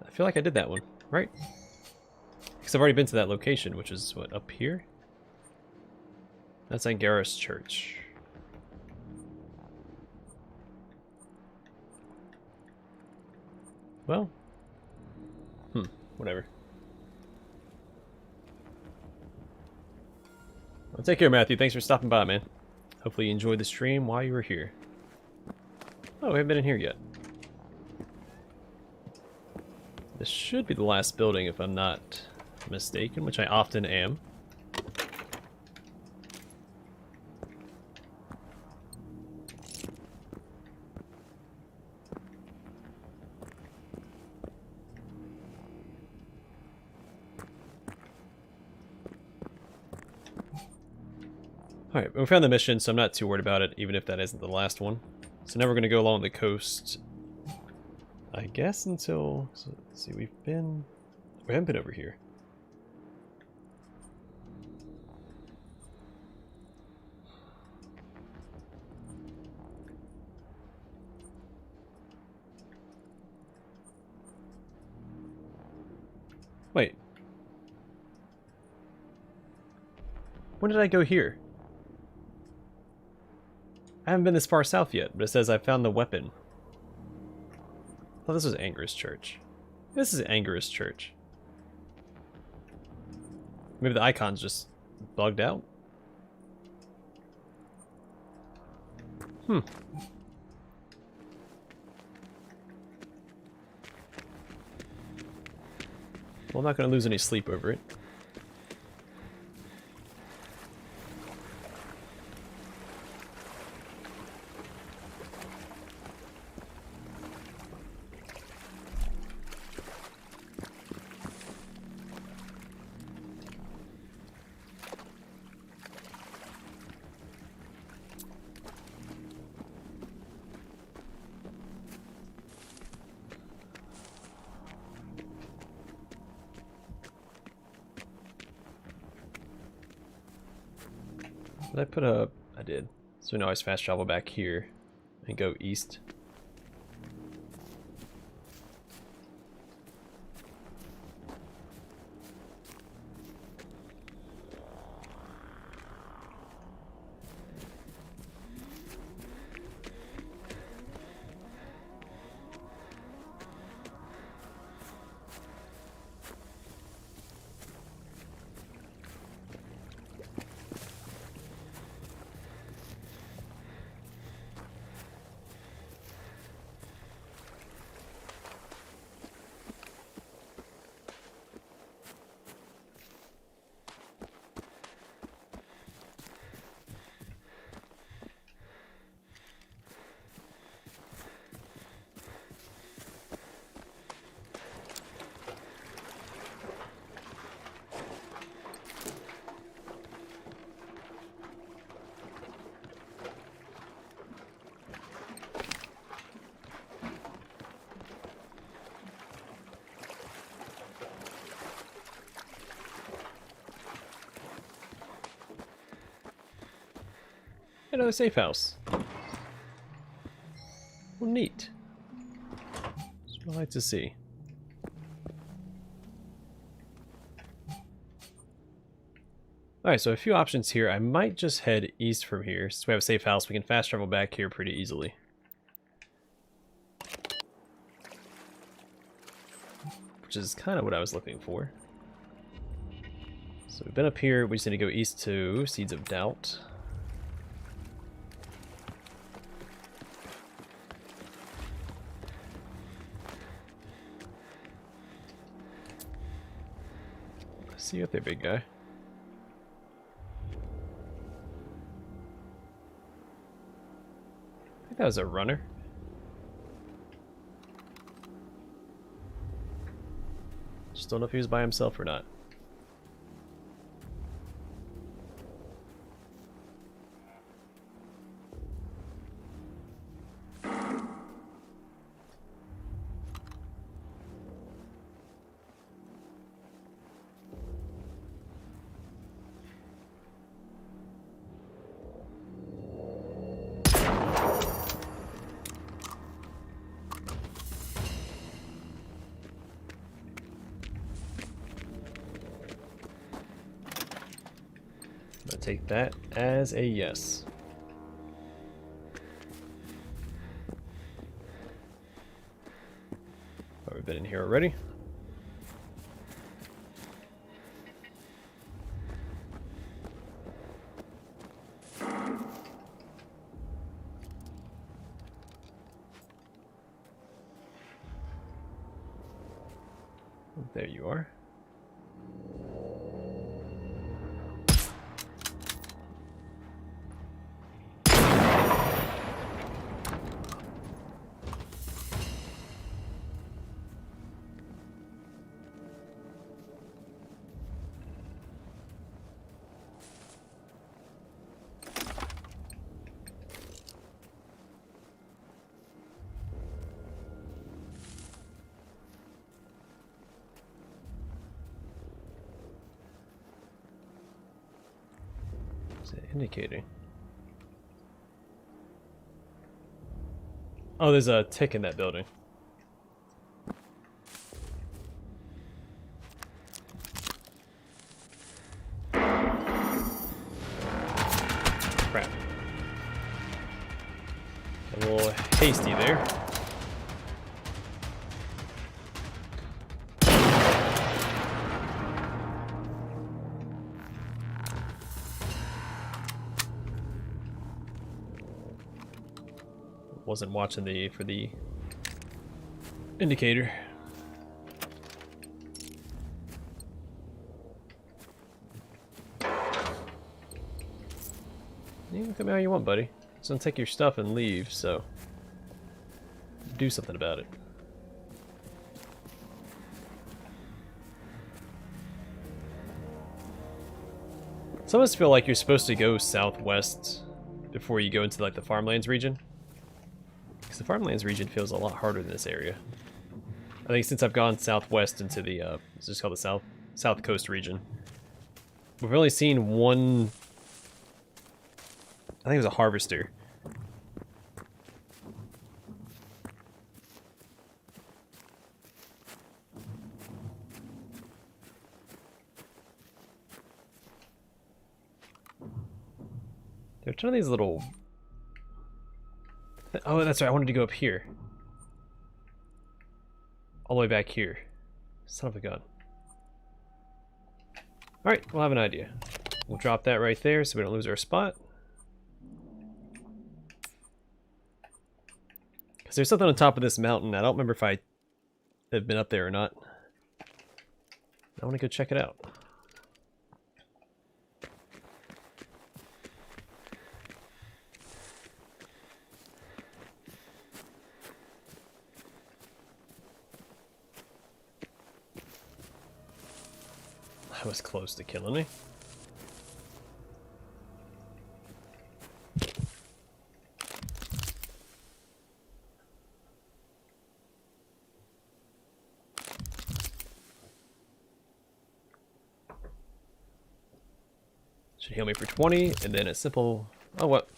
I feel like I did that one, right? Because I've already been to that location, which is, what, up here? That's Angaris Church. Well, whatever. Well, take care, Matthew. Thanks for stopping by, man. Hopefully you enjoyed the stream while you were here. Oh, we haven't been in here yet. This should be the last building if I'm not mistaken, which I often am. Alright, we found the mission, so I'm not too worried about it, even if that isn't the last one. So now we're going to go along the coast, I guess, until... So, let's see, we haven't been over here. Wait. When did I go here? I haven't been this far south yet, but it says I found the weapon. Oh, this was Angaris Church. This is Angaris Church. Maybe the icon's just bugged out? Well, I'm not going to lose any sleep over it. Did I put a... I did. So now I just fast travel back here and go east. Another safe house. Well, neat. That's what I like to see. Alright, so a few options here. I might just head east from here. Since we have a safe house, we can fast travel back here pretty easily. Which is kind of what I was looking for. So we've been up here. We just need to go east to Seeds of Doubt. See you up there, big guy. I think that was a runner. Just don't know if he was by himself or not. Take that as a yes. Oh, we've been in here already. There you are. Indicating. Oh, there's a tick in that building. Crap. A little hasty there. Wasn't watching for the indicator. You can come out how you want, buddy. Just don't take your stuff and leave, so do something about it. Some of us feel like you're supposed to go southwest before you go into like the farmlands region. Because the farmlands region feels a lot harder than this area. I think since I've gone southwest into the, it's just called the South Coast region, we've only seen one, I think it was a harvester. There are a ton of these little... Oh, that's right, I wanted to go up here. All the way back here. Son of a gun. Alright, we'll have an idea. We'll drop that right there so we don't lose our spot. Because there's something on top of this mountain. I don't remember if I have been up there or not. I want to go check it out. I was close to killing me. Should heal me for 20, and then a simple... Oh, what?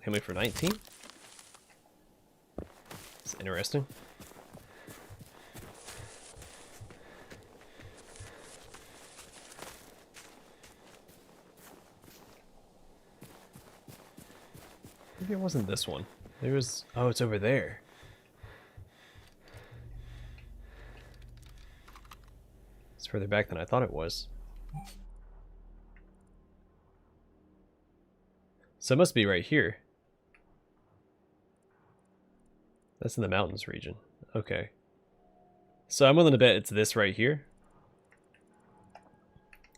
Family for 19. It's interesting. Maybe it wasn't this one. There was... Oh, it's over there. It's further back than I thought it was. So it must be right here. That's in the mountains region. Okay. So I'm willing to bet it's this right here.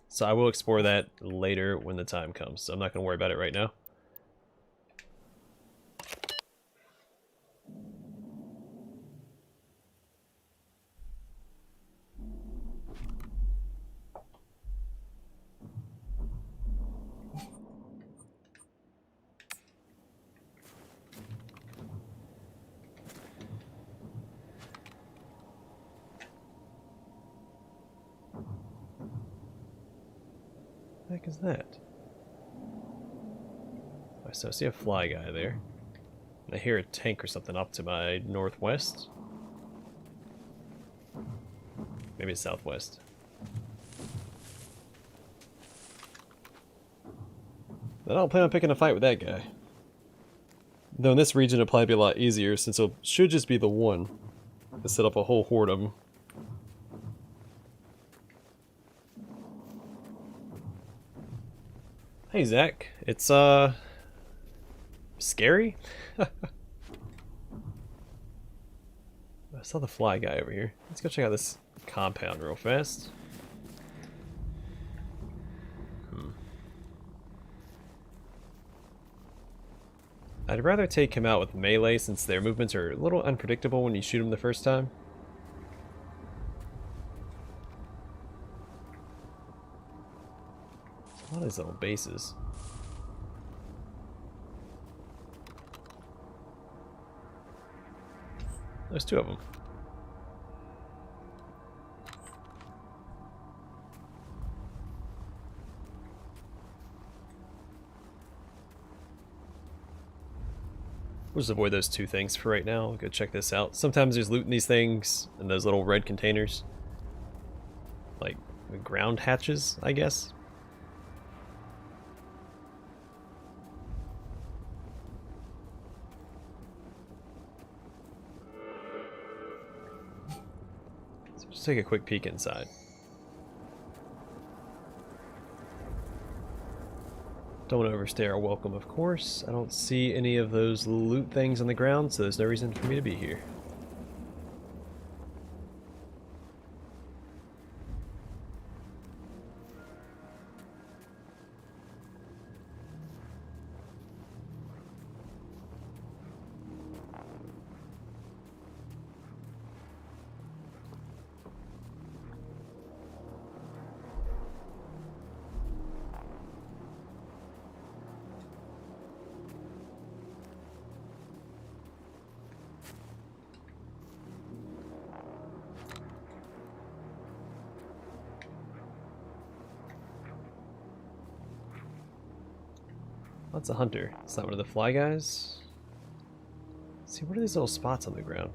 So I will explore that later when the time comes. So I'm not going to worry about it right now. What the heck is that? So I see a fly guy there. I hear a tank or something up to my northwest. Maybe it's southwest. Then I don't plan on picking a fight with that guy. Though in this region it'll probably be a lot easier since it should just be the one to set up a whole horde of them. Hey Zach, it's scary? I saw the fly guy over here. Let's go check out this compound real fast. I'd rather take him out with melee since their movements are a little unpredictable when you shoot them the first time. A lot of these little bases. There's two of them. We'll just avoid those two things for right now. I'll go check this out. Sometimes there's loot in these things, in those little red containers. Like, ground hatches, I guess. So just take a quick peek inside. Don't want to overstay our welcome, of course. I don't see any of those loot things on the ground, so there's no reason for me to be here. That's a hunter. It's not one of the fly guys. Let's see, what are these little spots on the ground?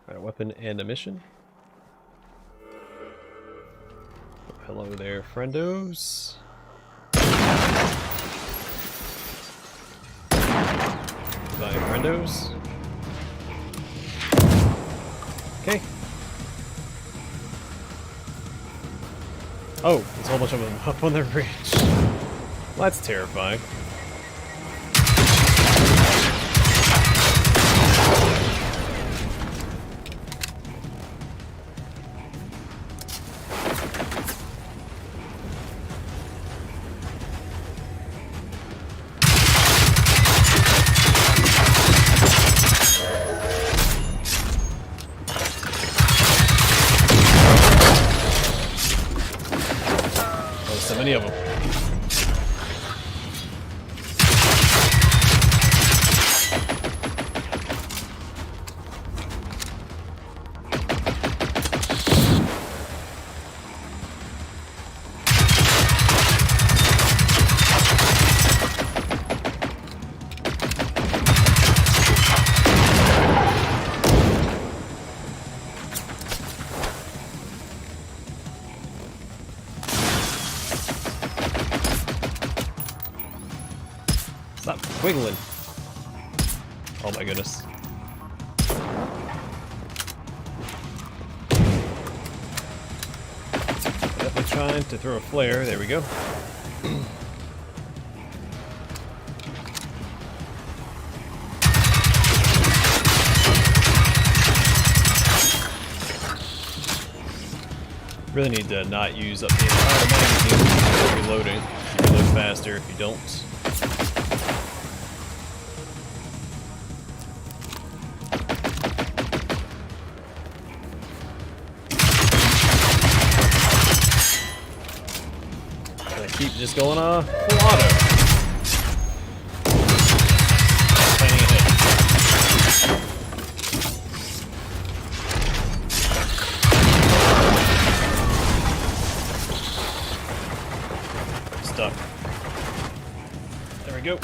Alright, weapon and a mission. Hello there, friendos. my friendos. Okay. Oh, there's a whole bunch of them up on the ridge. Well, that's terrifying. So many of them. Stop wiggling. Oh my goodness. Definitely trying to throw a flare. There we go. Really need to not use up the entire magazine before reloading. You reload faster if you don't. Keep just going full auto. Planning ahead. Stuck. There we go.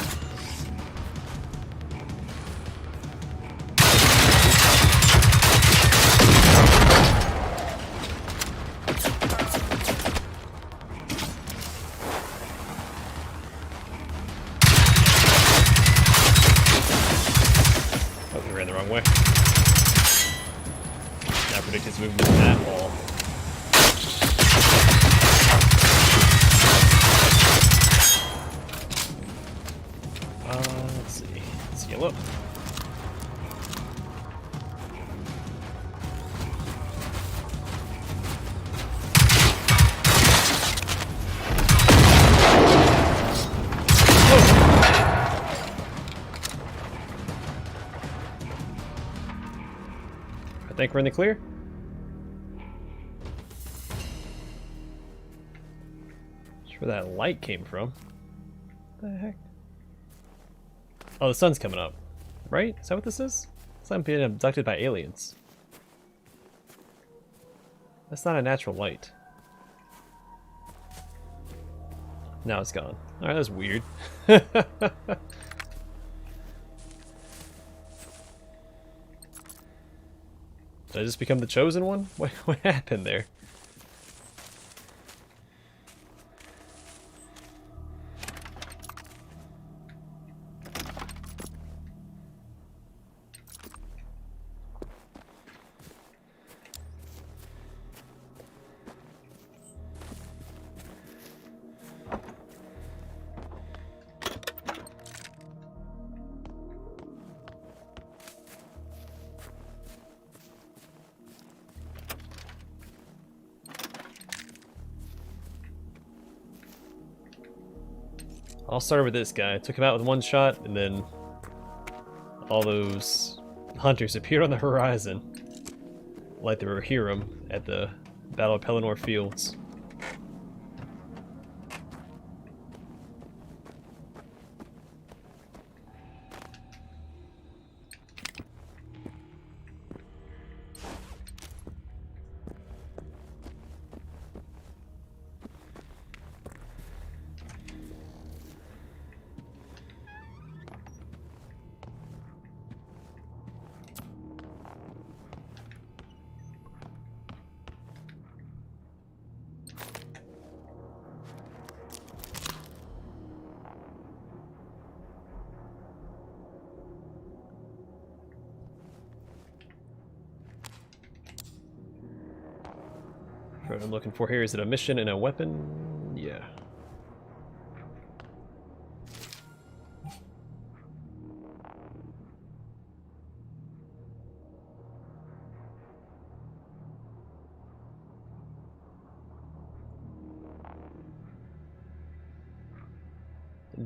Ran the wrong way. Not predict his movement at all. Let's see. It's yellow. I think we're in the clear. That's where that light came from. What the heck? Oh, the sun's coming up. Right? Is that what this is? It's like I'm being abducted by aliens. That's not a natural light. Now it's gone. Alright, that's weird. Did I just become the chosen one? What happened there? I'll start with this guy. Took him out with one shot, and then all those hunters appeared on the horizon, like they were Hiram at the Battle of Pelennor Fields. What I'm looking for here, is it a mission and a weapon? Yeah.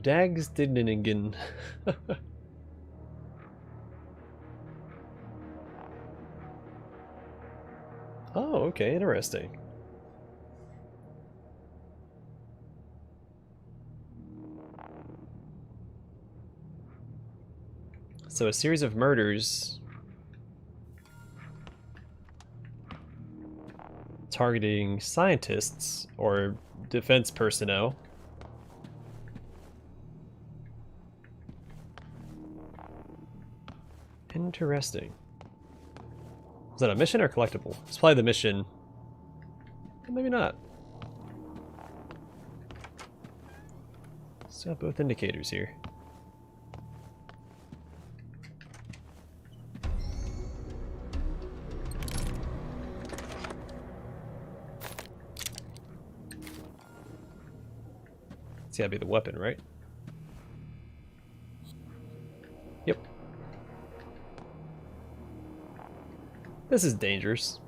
Dags Digningen. Oh, okay, interesting. So a series of murders targeting scientists or defense personnel. Interesting. Is that a mission or collectible? It's probably the mission. Maybe not. Still have both indicators here. It's gotta be the weapon, right? Yep. This is dangerous.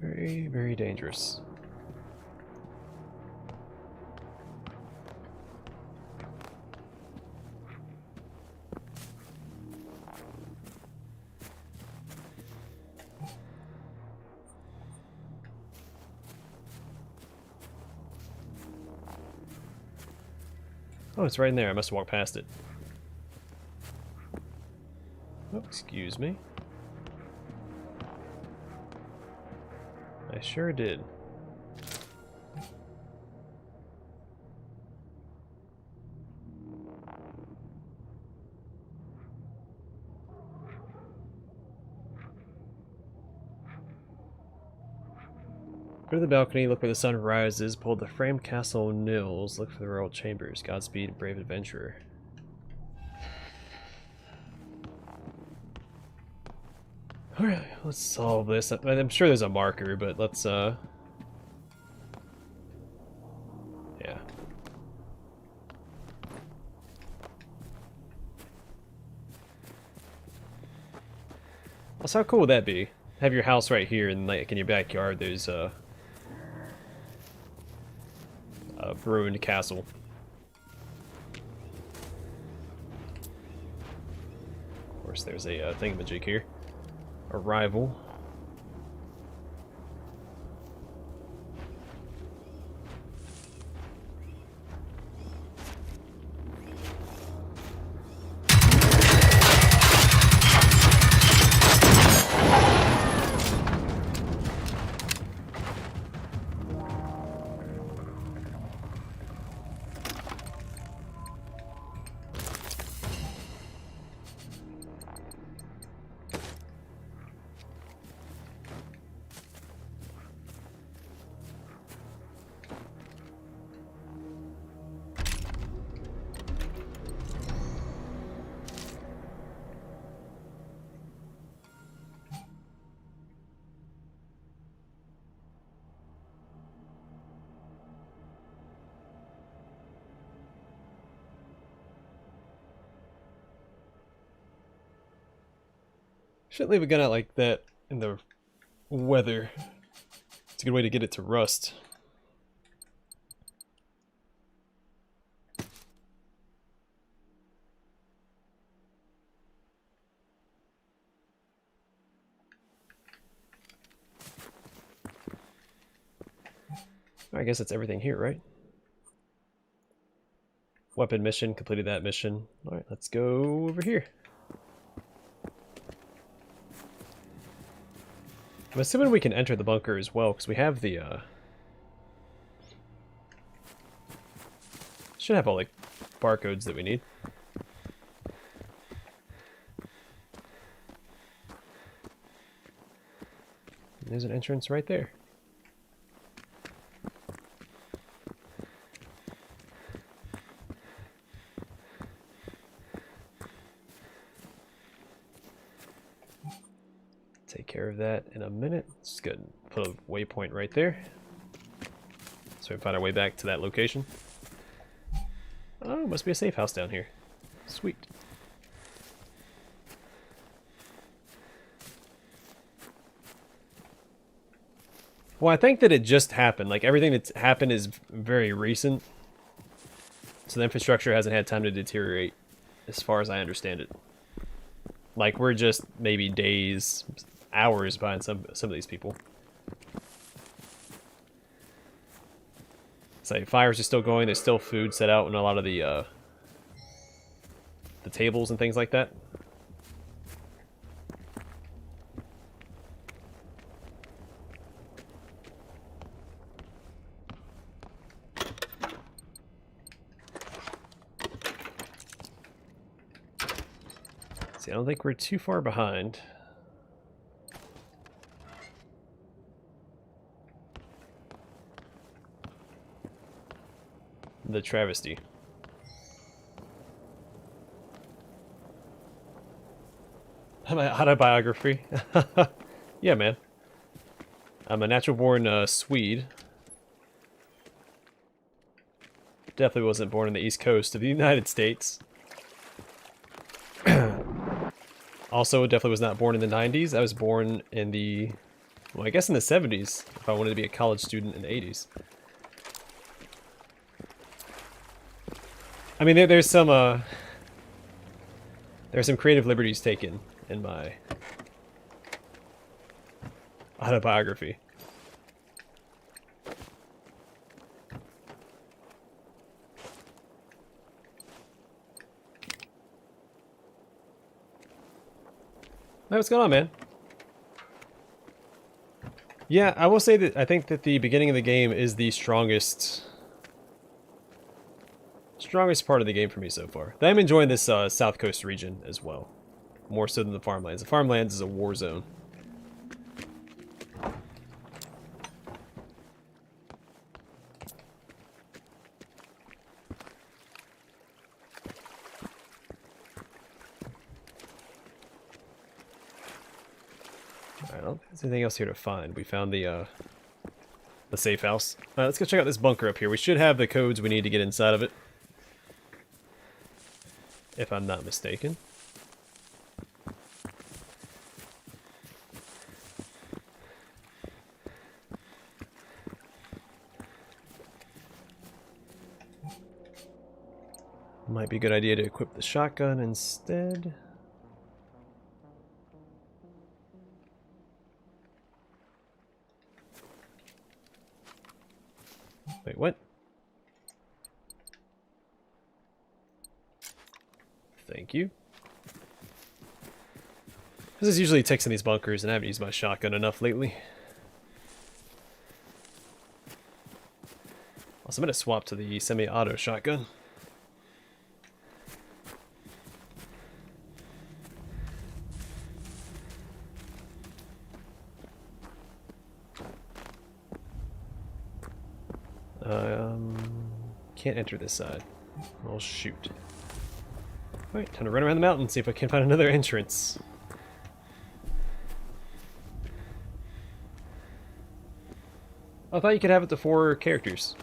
Very, very dangerous. Oh, it's right in there. I must have walked past it. Oh, excuse me. I sure did. Go to the balcony, look where the sun rises, pull the frame castle nils, look for the royal chambers. Godspeed, brave adventurer. Alright, let's solve this. I'm sure there's a marker, but let's, yeah. Also, how cool would that be? Have your house right here, and like in your backyard, there's a ruined castle. Of course, there's a thingamajig here. A rival. Shouldn't leave a gun out like that in the weather. It's a good way to get it to rust. I guess that's everything here, right? Weapon mission, completed that mission. Alright, let's go over here. I'm assuming we can enter the bunker as well, because we have the, should have all, like, barcodes that we need. And there's an entrance right there. care of that in a minute. It's good. Put a waypoint right there. So we can find our way back to that location. Oh, must be a safe house down here. Sweet. Well, I think that it just happened. Like, everything that's happened is very recent. So the infrastructure hasn't had time to deteriorate, as far as I understand it. Like, we're just maybe days, hours behind some of these people. So fires are still going. There's still food set out in a lot of the tables and things like that. See, I don't think we're too far behind. The travesty. My autobiography. Yeah, man. I'm a natural-born Swede. Definitely wasn't born on the East Coast of the United States. Also, definitely was not born in the 90s. I was born in the... well, I guess in the 70s, if I wanted to be a college student in the 80s. I mean, there's some creative liberties taken in my autobiography. Hey, what's going on, man? Yeah, I will say that I think that the beginning of the game is the strongest part of the game for me so far. I'm enjoying this South Coast region as well, more so than the farmlands. The farmlands is a war zone. Alright, I don't think there's anything else here to find. We found the safe house. Let's go check out this bunker up here. We should have the codes we need to get inside of it, if I'm not mistaken. Might be a good idea to equip the shotgun instead. Wait, what? Thank you. This is usually ticks in these bunkers, and I haven't used my shotgun enough lately. Also, I'm going to swap to the semi-auto shotgun. Can't enter this side. I'll shoot. Alright, time to run around the mountain and see if I can find another entrance. I thought you could have it to 4 characters.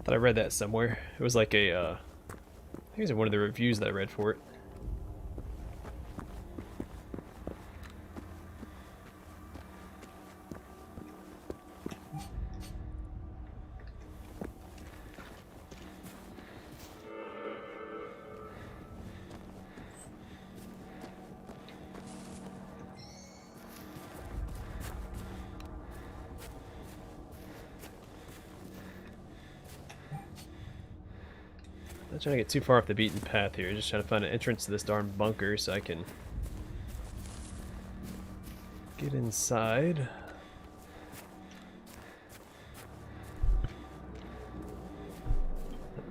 Thought I read that somewhere. It was like a, I think it was in one of the reviews that I read for it. Not trying to get too far off the beaten path here, just trying to find an entrance to this darn bunker so I can get inside.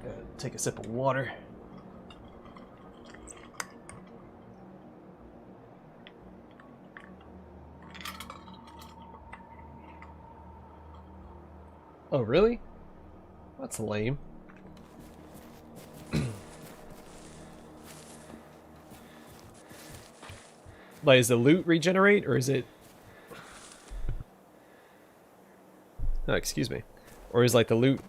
Gotta take a sip of water. Oh, really? That's lame. Like, is the loot regenerate, or is it... Oh, excuse me. Or is, like, the loot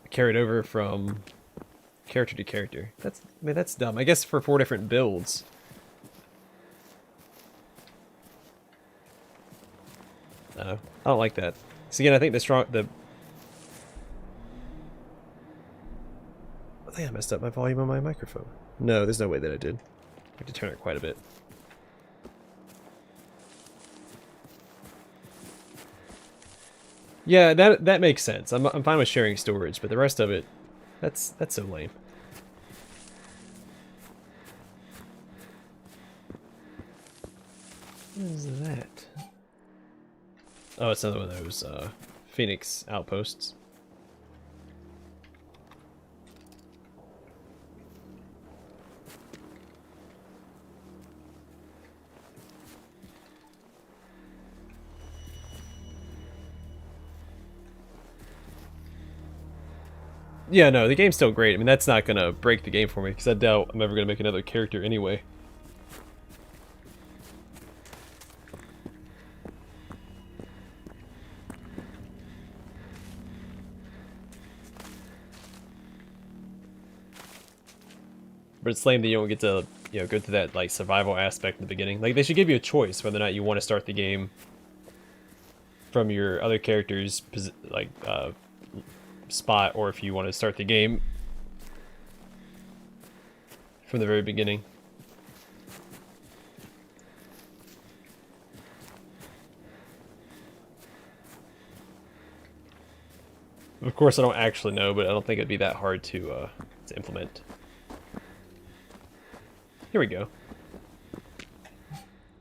carried over from character to character? That's... I mean, that's dumb. I guess for 4 different builds. I don't like that. So again, I think I think I messed up my volume on my microphone. No, there's no way that I did. I have to turn it quite a bit. Yeah, that makes sense. I'm fine with sharing storage, but the rest of it, that's so lame. What is that? Oh, it's another one of those Phoenix outposts. Yeah, no, the game's still great. I mean, that's not gonna break the game for me, because I doubt I'm ever gonna make another character anyway. But it's lame that you don't get to, you know, go through that, like, survival aspect in the beginning. Like, they should give you a choice whether or not you want to start the game from your other character's, like, spot, or if you want to start the game from the very beginning. Of course, I don't actually know, but I don't think it'd be that hard to implement. Here we go.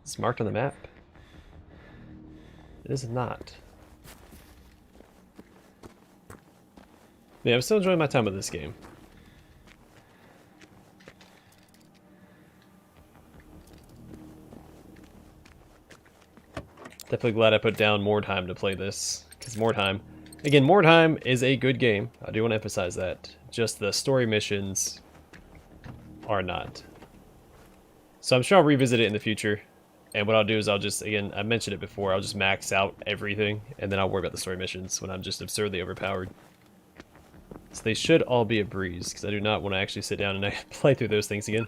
It's marked on the map. It is not. Yeah, I'm still enjoying my time with this game. Definitely glad I put down more time to play this, because more time. Again, more time is a good game. I do want to emphasize that. Just the story missions are not. So I'm sure I'll revisit it in the future. And what I'll do is I'll just, again, I mentioned it before, I'll just max out everything, and then I'll worry about the story missions when I'm just absurdly overpowered. So they should all be a breeze, because I do not want to actually sit down and play through those things again.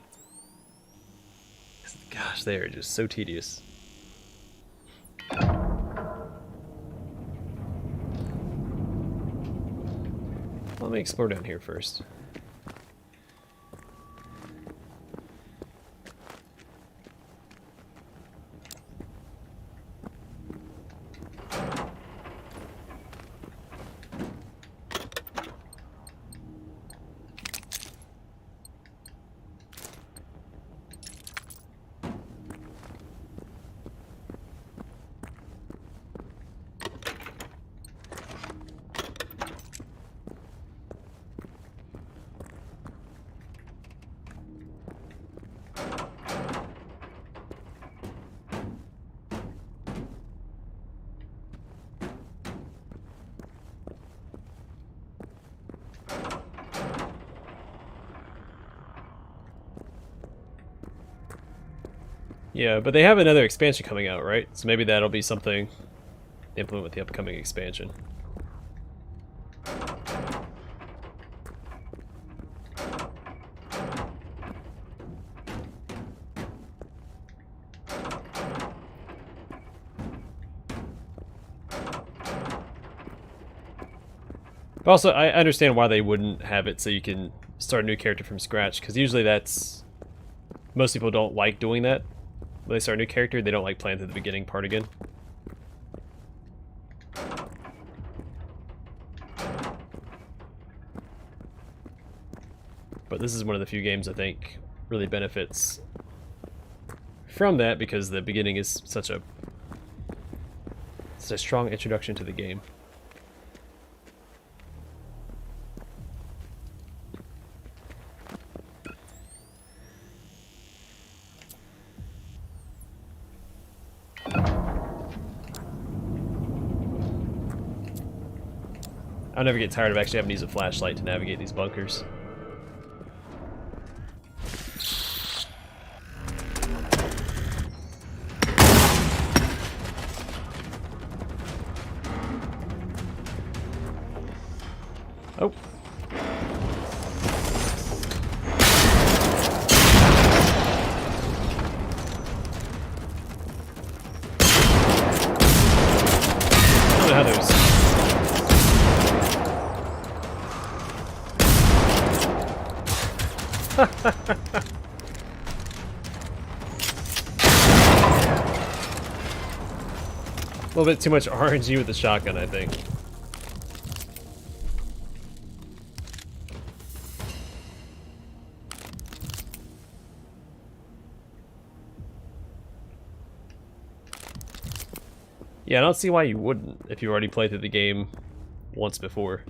Gosh, they are just so tedious. Let me explore down here first. Yeah, but they have another expansion coming out, right? So maybe that'll be something to implement with the upcoming expansion. But also, I understand why they wouldn't have it so you can start a new character from scratch, because usually that's... Most people don't like doing that. When they start a new character, they don't like playing through the beginning part again. But this is one of the few games I think really benefits from that, because the beginning is such a strong introduction to the game. I'll never get tired of actually having to use a flashlight to navigate these bunkers. Oh. I don't know how those... A little bit too much RNG with the shotgun, I think. Yeah, I don't see why you wouldn't if you already played through the game once before.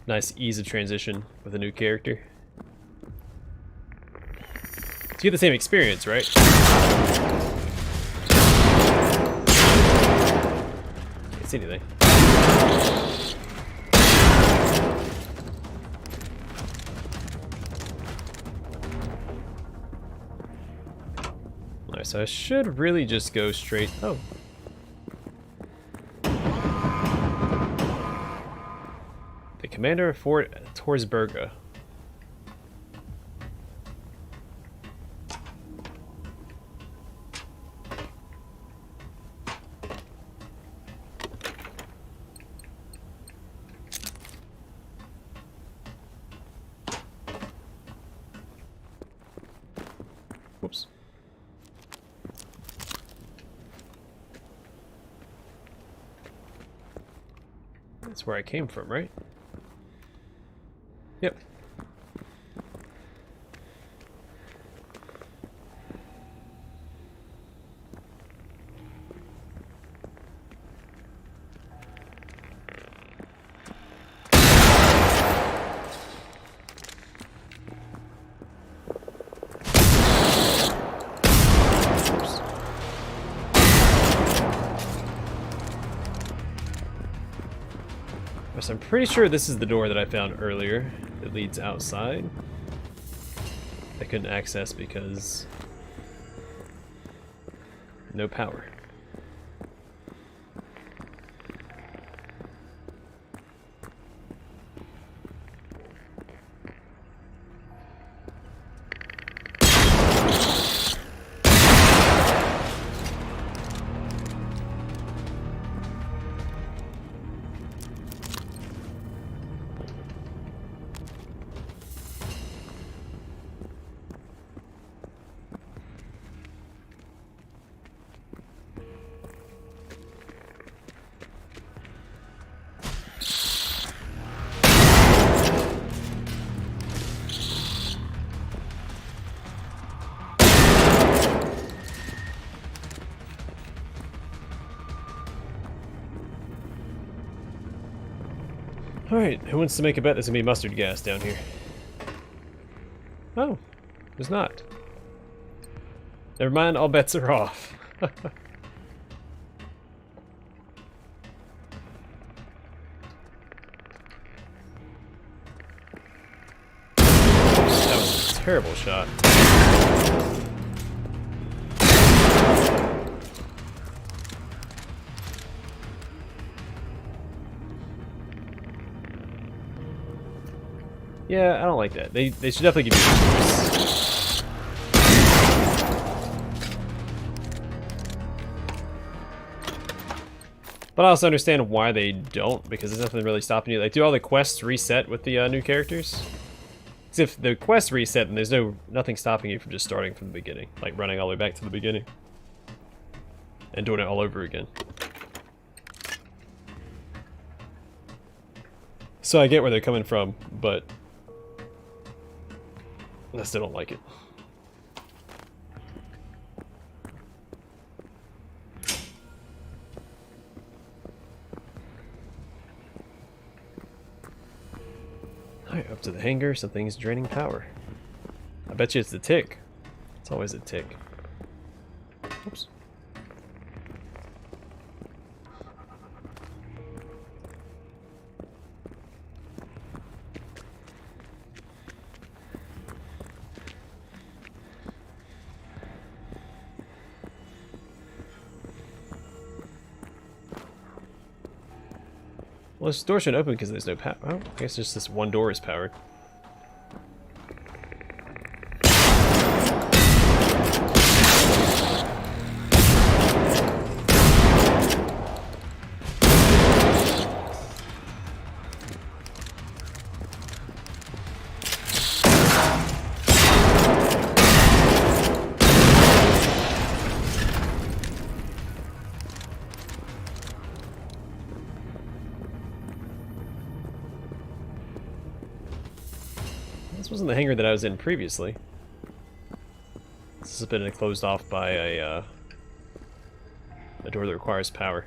Nice ease of transition with a new character. To get the same experience, right? Can't see anything. Alright, so I should really just go straight... Oh. The commander of Fort Torsberga. Whoops. That's where I came from, right? Yep. So I'm pretty sure this is the door that I found earlier that leads outside. I couldn't access because no power. Alright, who wants to make a bet there's gonna be mustard gas down here? Oh, there's not. Never mind, all bets are off. That was a terrible shot. Yeah, I don't like that. They should definitely give you a choice. But I also understand why they don't, because there's nothing really stopping you. Like, do all the quests reset with the new characters? Because if the quests reset, then there's nothing stopping you from just starting from the beginning. Like, running all the way back to the beginning. And doing it all over again. So I get where they're coming from, but I still don't like it. Alright, up to the hangar, something's draining power. I bet you it's the tick. It's always a tick. Oops. Well, this door shouldn't open because there's no power. Oh, I guess just this one door is powered. This wasn't the hangar that I was in previously. This has been closed off by a door that requires power.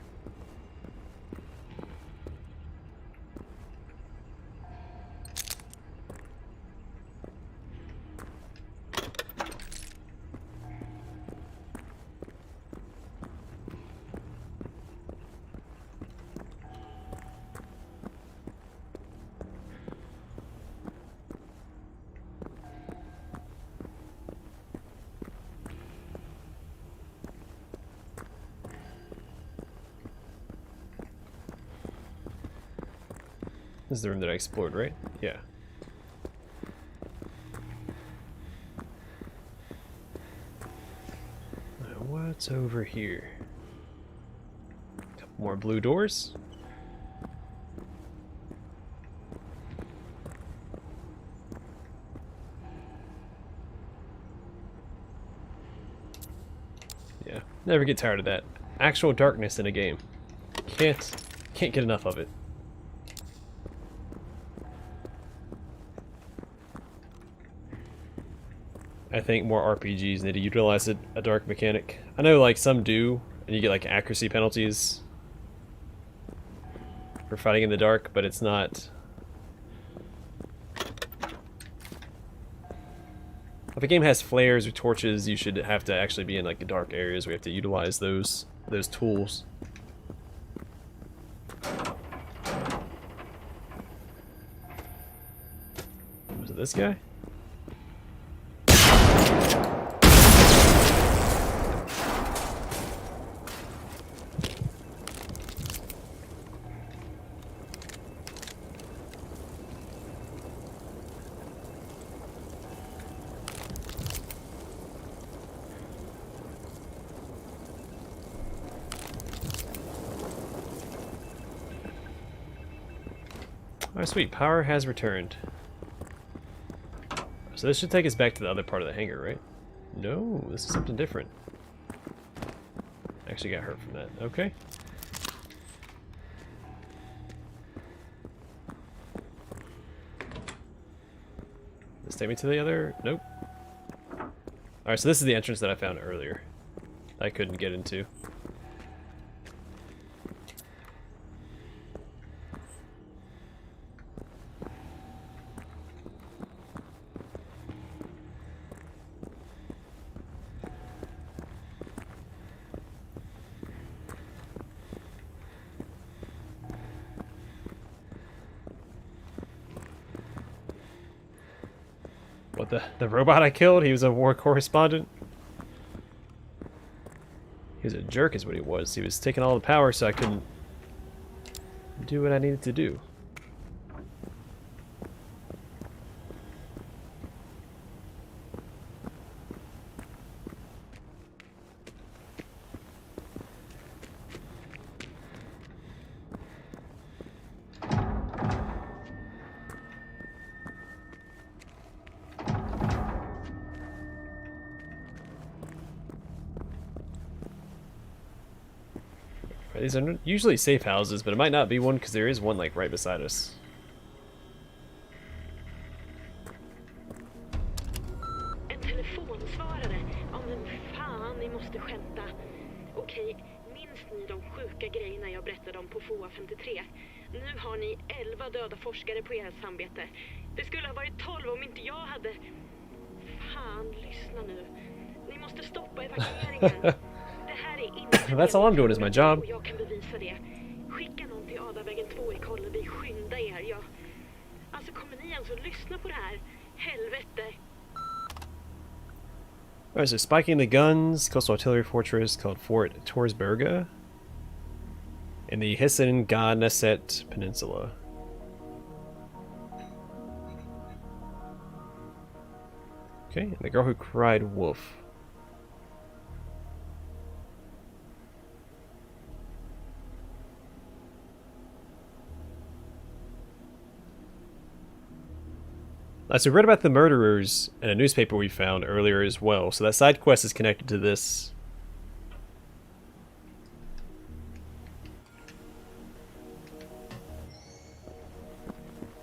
This is the room that I explored, right? Yeah. Now, what's over here? Couple more blue doors. Yeah, never get tired of that. Actual darkness in a game. Can't get enough of it. I think more RPGs need to utilize a dark mechanic. I know like some do, and you get like accuracy penalties for fighting in the dark, but it's not... If a game has flares or torches, you should have to actually be in like the dark areas where you have to utilize those tools. Was it this guy? Oh, sweet. Power has returned. So this should take us back to the other part of the hangar, right? No, this is something different. Actually got hurt from that. Okay. Does this take me to the other? Nope. Alright, so this is the entrance that I found earlier. I couldn't get into. What, the robot I killed? He was a war correspondent? He was a jerk is what he was. He was taking all the power so I couldn't do what I needed to do. These are usually safe houses, but it might not be one because there is one like right beside us.
En telefonsvarare. Ja men fan, ni måste skämta. Okej, minns ni de sjuka grejerna jag berättade om på FOA 53? Nu har ni 11 döda forskare på ert samvete. Det skulle ha varit 12 om inte jag hade... Fan, lyssna nu. Ni måste stoppa evakueringen.
That's all I'm doing is my job.
Jag kan bevisa det. Skicka någon till Adavägen 2 i Kolleby. Skynda er. Jag... Alltså kommer ni ens att lyssna på det här? Helvete.
Alright, so spiking the guns, coastal artillery fortress called Fort Torsberga. in the Hisson-Ga-Neset Peninsula. Okay, and the girl who cried wolf. So we read about the murderers in a newspaper we found earlier as well, so that side quest is connected to this.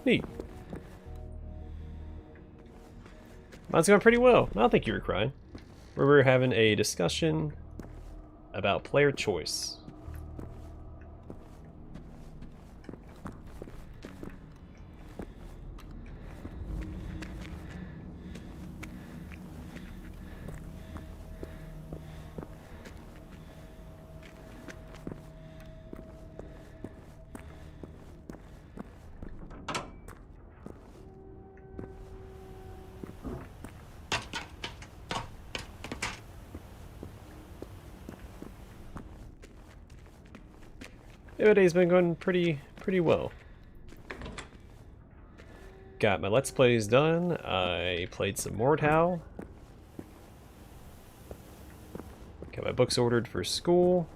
Neat. Mine's going pretty well. I don't think you were crying. We were having a discussion about player choice. My day's been going pretty well. Got my Let's Plays done. I played some Mordhau. Got my books ordered for school.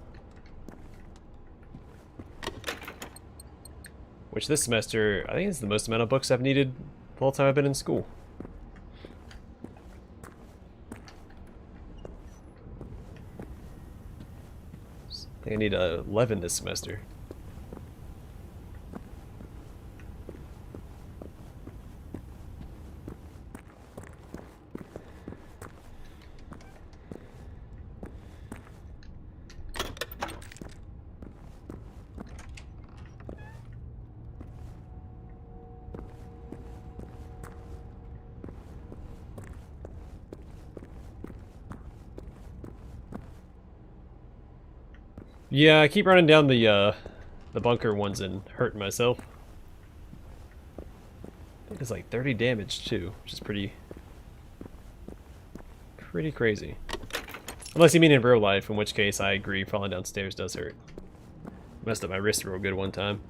Which this semester, I think it's the most amount of books I've needed the whole time I've been in school. I think I need 11 this semester. Yeah, I keep running down the bunker ones and hurting myself. I think it's like 30 damage too, which is pretty crazy. Unless you mean in real life, in which case I agree, falling downstairs does hurt. Messed up my wrist real good one time.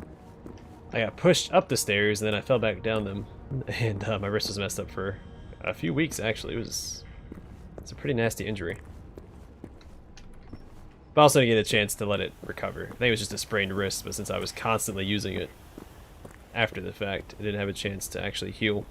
I got pushed up the stairs and then I fell back down them, and my wrist was messed up for a few weeks actually. It's a pretty nasty injury. But also didn't get a chance to let it recover. I think it was just a sprained wrist, but since I was constantly using it after the fact, it didn't have a chance to actually heal.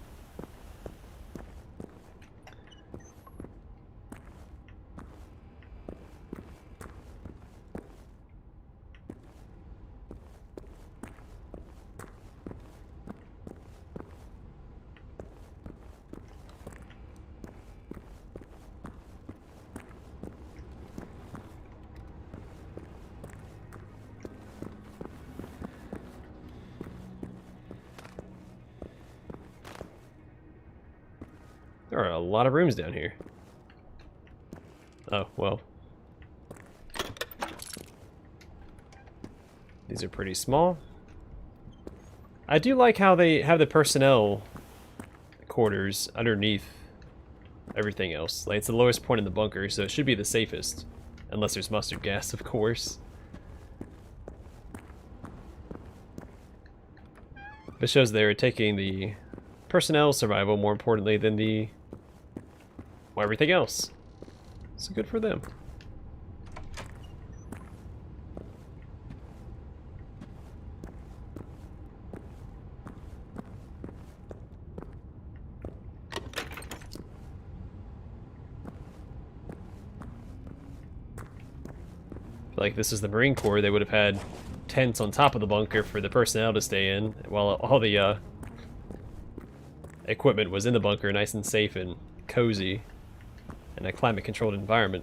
There are a lot of rooms down here. Oh, well. These are pretty small. I do like how they have the personnel quarters underneath everything else. Like, it's the lowest point in the bunker, so it should be the safest. Unless there's mustard gas, of course. This shows they're taking the personnel survival more importantly than the everything else. So good for them. Like this is the Marine Corps, they would have had tents on top of the bunker for the personnel to stay in, while all the equipment was in the bunker, nice and safe and cozy in a climate-controlled environment.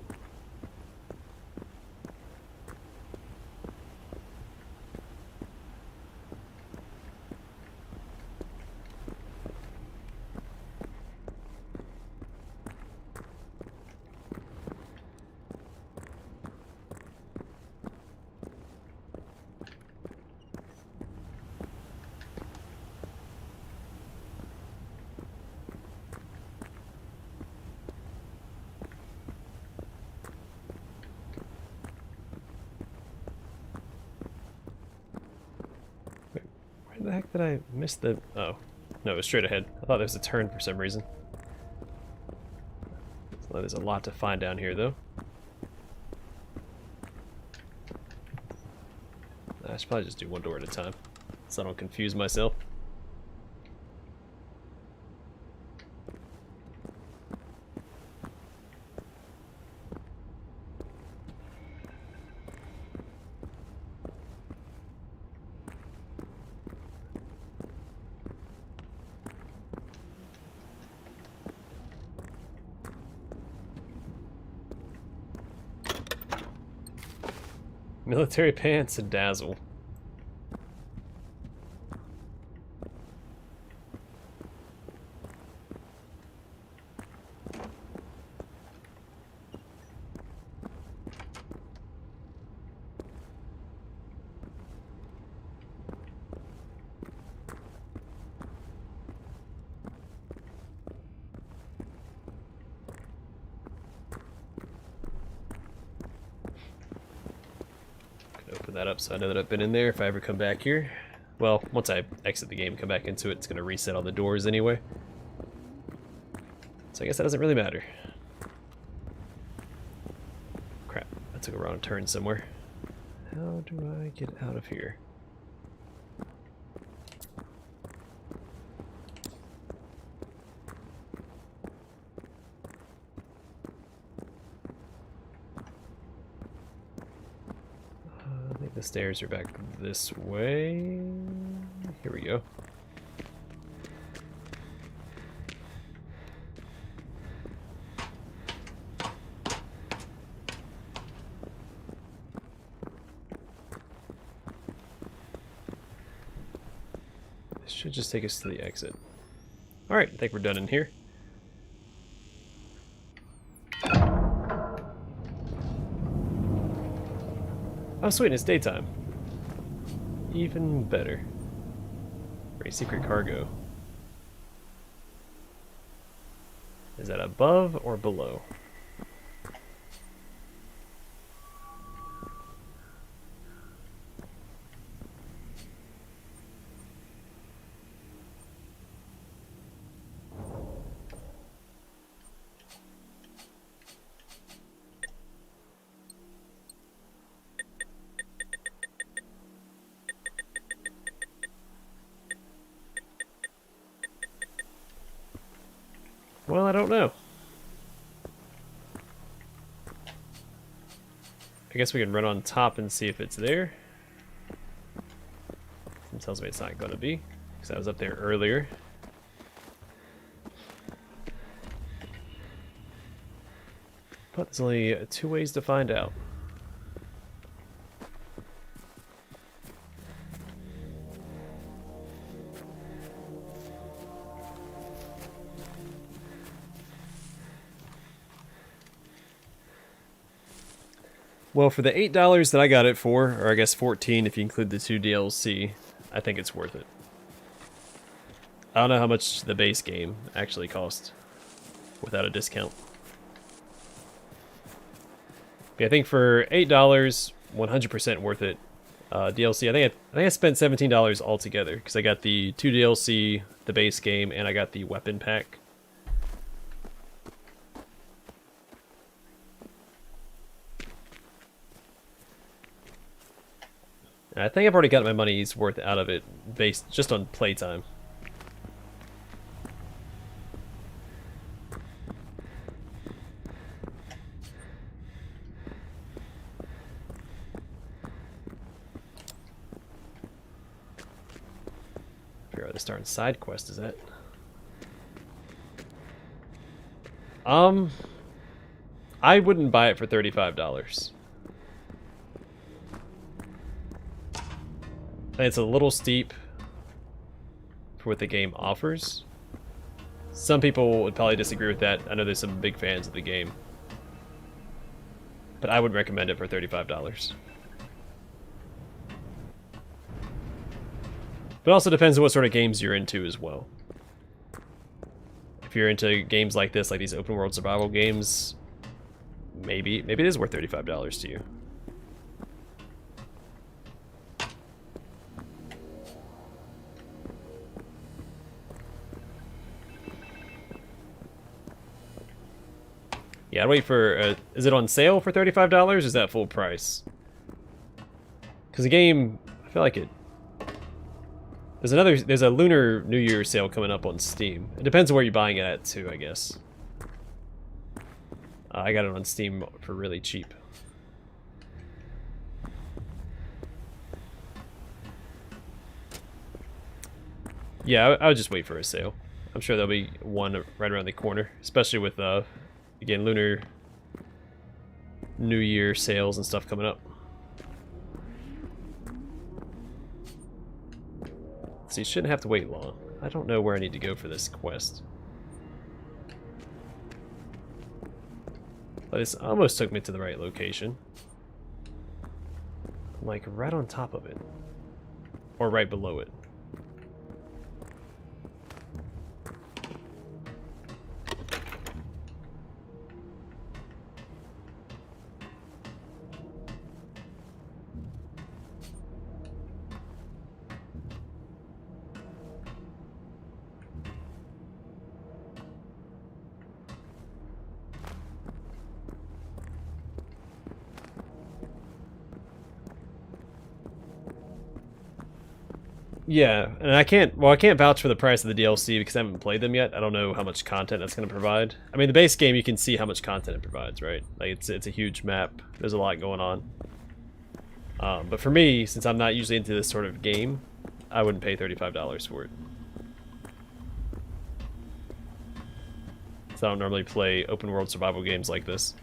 the heck did I miss the... Oh. No, it was straight ahead. I thought there was a turn for some reason. So there's a lot to find down here, though. I should probably just do one door at a time, so I don't confuse myself. Military pants and dazzle. Open that up so I know that I've been in there if I ever come back here. Well, once I exit the game and come back into it, it's going to reset all the doors anyway. So I guess that doesn't really matter. Crap, I took a wrong turn somewhere. How do I get out of here? I think the stairs are back this way. Here we go. This should just take us to the exit. Alright, I think we're done in here. Oh sweet, it's daytime. Even better. Very secret cargo. Is that above or below? Well, I don't know. I guess we can run on top and see if it's there. It tells me it's not going to be, because I was up there earlier. But there's only 2 ways to find out. Well, for the $8 that I got it for, or I guess $14 if you include the 2 DLC, I think it's worth it. I don't know how much the base game actually cost without a discount. But I think for $8, 100% worth it. DLC, I think I spent $17 altogether because I got the 2 DLC, the base game, and I got the weapon pack. I think I've already got my money's worth out of it based just on playtime. Figure out where the starting side quest is at. I wouldn't buy it for $35. I think it's a little steep for what the game offers. Some people would probably disagree with that. I know there's some big fans of the game. But I would recommend it for $35. But it also depends on what sort of games you're into as well. If you're into games like this, like these open world survival games, maybe it is worth $35 to you. Yeah, I'd wait for... is it on sale for $35 or is that full price? Because the game, I feel like it... There's a Lunar New Year sale coming up on Steam. It depends on where you're buying it at too, I guess. I got it on Steam for really cheap. Yeah, I would just wait for a sale. I'm sure there'll be one right around the corner, especially with, again, Lunar New Year sales and stuff coming up. So you shouldn't have to wait long. I don't know where I need to go for this quest. But this almost took me to the right location. I'm like right on top of it. Or right below it. Yeah, and I can't vouch for the price of the DLC because I haven't played them yet. I don't know how much content that's going to provide. I mean, the base game, you can see how much content it provides, right? Like, it's a huge map. There's a lot going on. But for me, since I'm not usually into this sort of game, I wouldn't pay $35 for it. So I don't normally play open world survival games like this.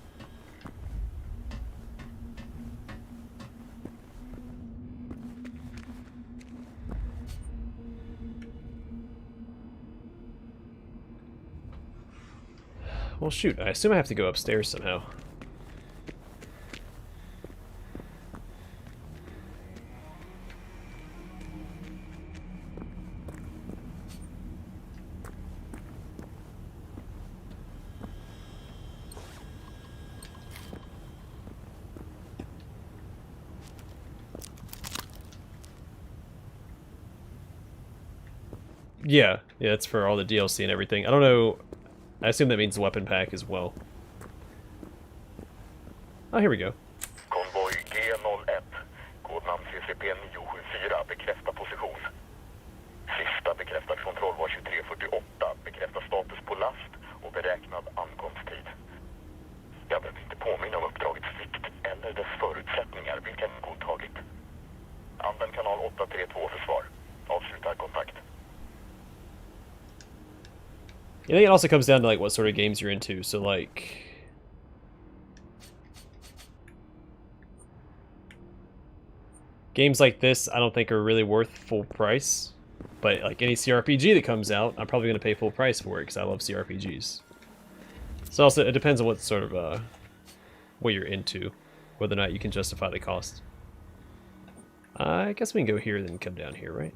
Well, shoot, I assume I have to go upstairs somehow. Yeah, it's for all the DLC and everything. I don't know. I assume that means weapon pack as well. Oh, here we go.
Konvoj G01, kodnamn CCP-974, bekräfta position. Sista bekräftad kontroll var 23:48, bekräfta status på last och beräknad ankomsttid. Jag behöver inte påminna om uppdragets vikt eller dess förutsättningar, vilken godtagit. Använd kanal 832 försvar. Avsluta kontakt.
I think it also comes down to like what sort of games you're into. So like games like this I don't think are really worth full price. But like any CRPG that comes out, I'm probably going to pay full price for it because I love CRPGs. So also it depends on what sort of what you're into, whether or not you can justify the cost. I guess we can go here and then come down here, right?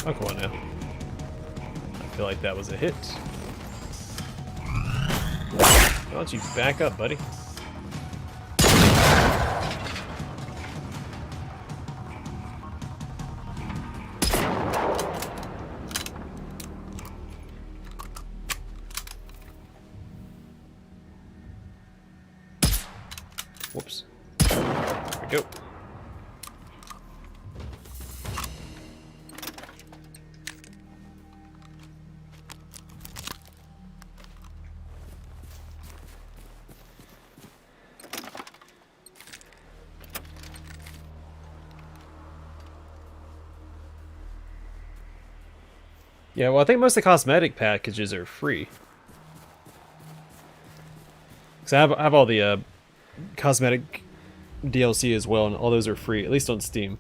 Oh, come on now. I feel like that was a hit. Why don't you back up, buddy? Whoops. There we go. Yeah, well, I think most of the cosmetic packages are free. So I have all the cosmetic DLC as well, and all those are free, at least on Steam.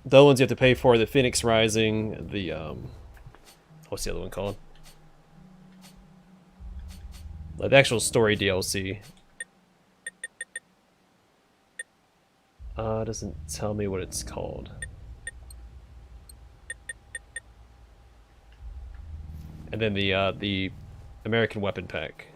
The other ones you have to pay for, the Phoenix Rising, the what's the other one called? Like the actual story DLC. Doesn't tell me what it's called. And then the American Weapon Pack.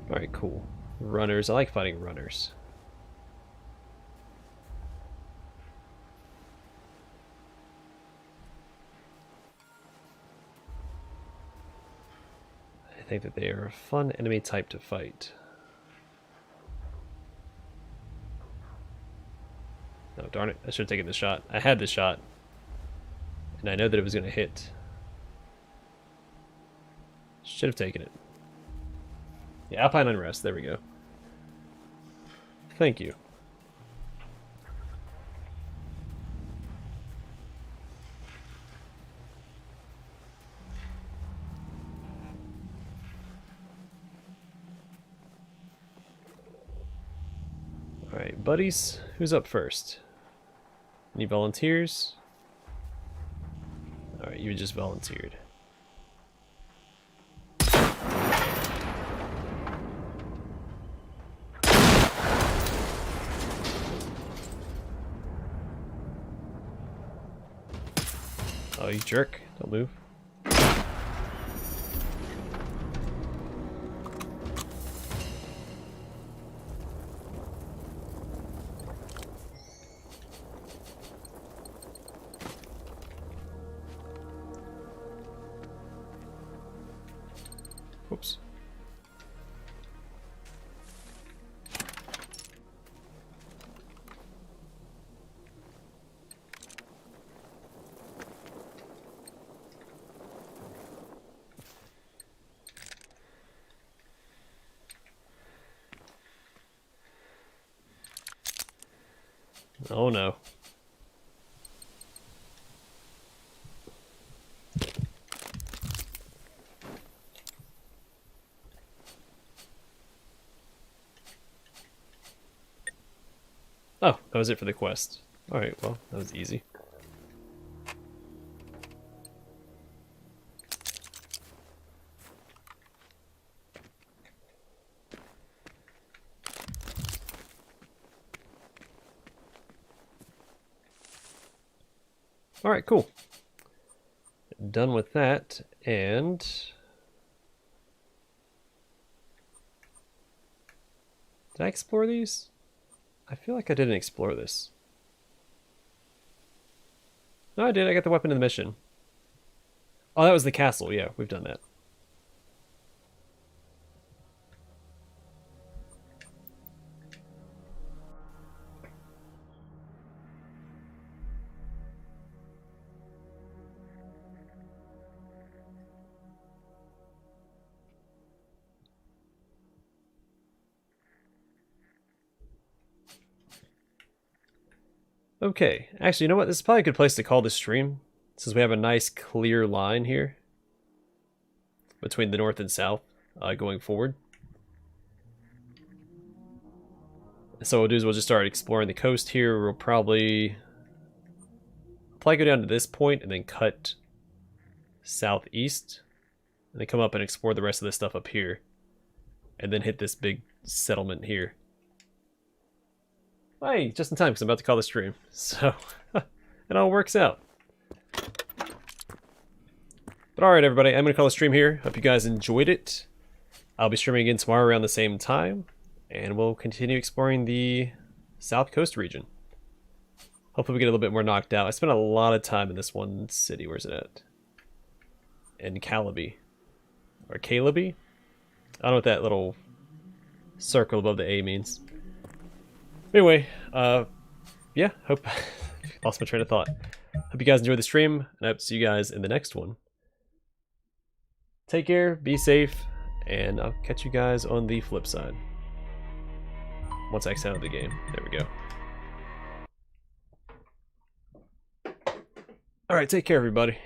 Alright, cool. Runners. I like fighting runners. I think that they are a fun enemy type to fight. Oh, darn it. I should have taken the shot. I had the shot. And I know that it was going to hit. Should have taken it. Yeah, Alpine Unrest. There we go. Thank you. Alright, buddies. Who's up first? Any volunteers? Alright, you just volunteered. Oh, you jerk. Don't move. Whoops. Oh no. Oh, that was it for the quest. Alright, well, that was easy. Alright, cool. Done with that, and... Did I explore these? I feel like I didn't explore this. No, I did. I got the weapon in the mission. Oh, that was the castle. Yeah, we've done that. Okay, actually, you know what? This is probably a good place to call this stream, since we have a nice clear line here between the north and south going forward. So what we'll do is we'll just start exploring the coast here. We'll probably go down to this point and then cut southeast, and then come up and explore the rest of this stuff up here, and then hit this big settlement here. Hey, just in time because I'm about to call the stream, so it all works out. But alright everybody, I'm going to call the stream here. Hope you guys enjoyed it. I'll be streaming again tomorrow around the same time, and we'll continue exploring the South Coast region. Hopefully we get a little bit more knocked out. I spent a lot of time in this one city. Where's it at? In Calabi. Or Calabi? I don't know what that little circle above the A means. Anyway, yeah, hope... lost my train of thought. Hope you guys enjoyed the stream, and I hope to see you guys in the next one. Take care, be safe, and I'll catch you guys on the flip side. Once I exit out of the game. There we go. Alright, take care, everybody.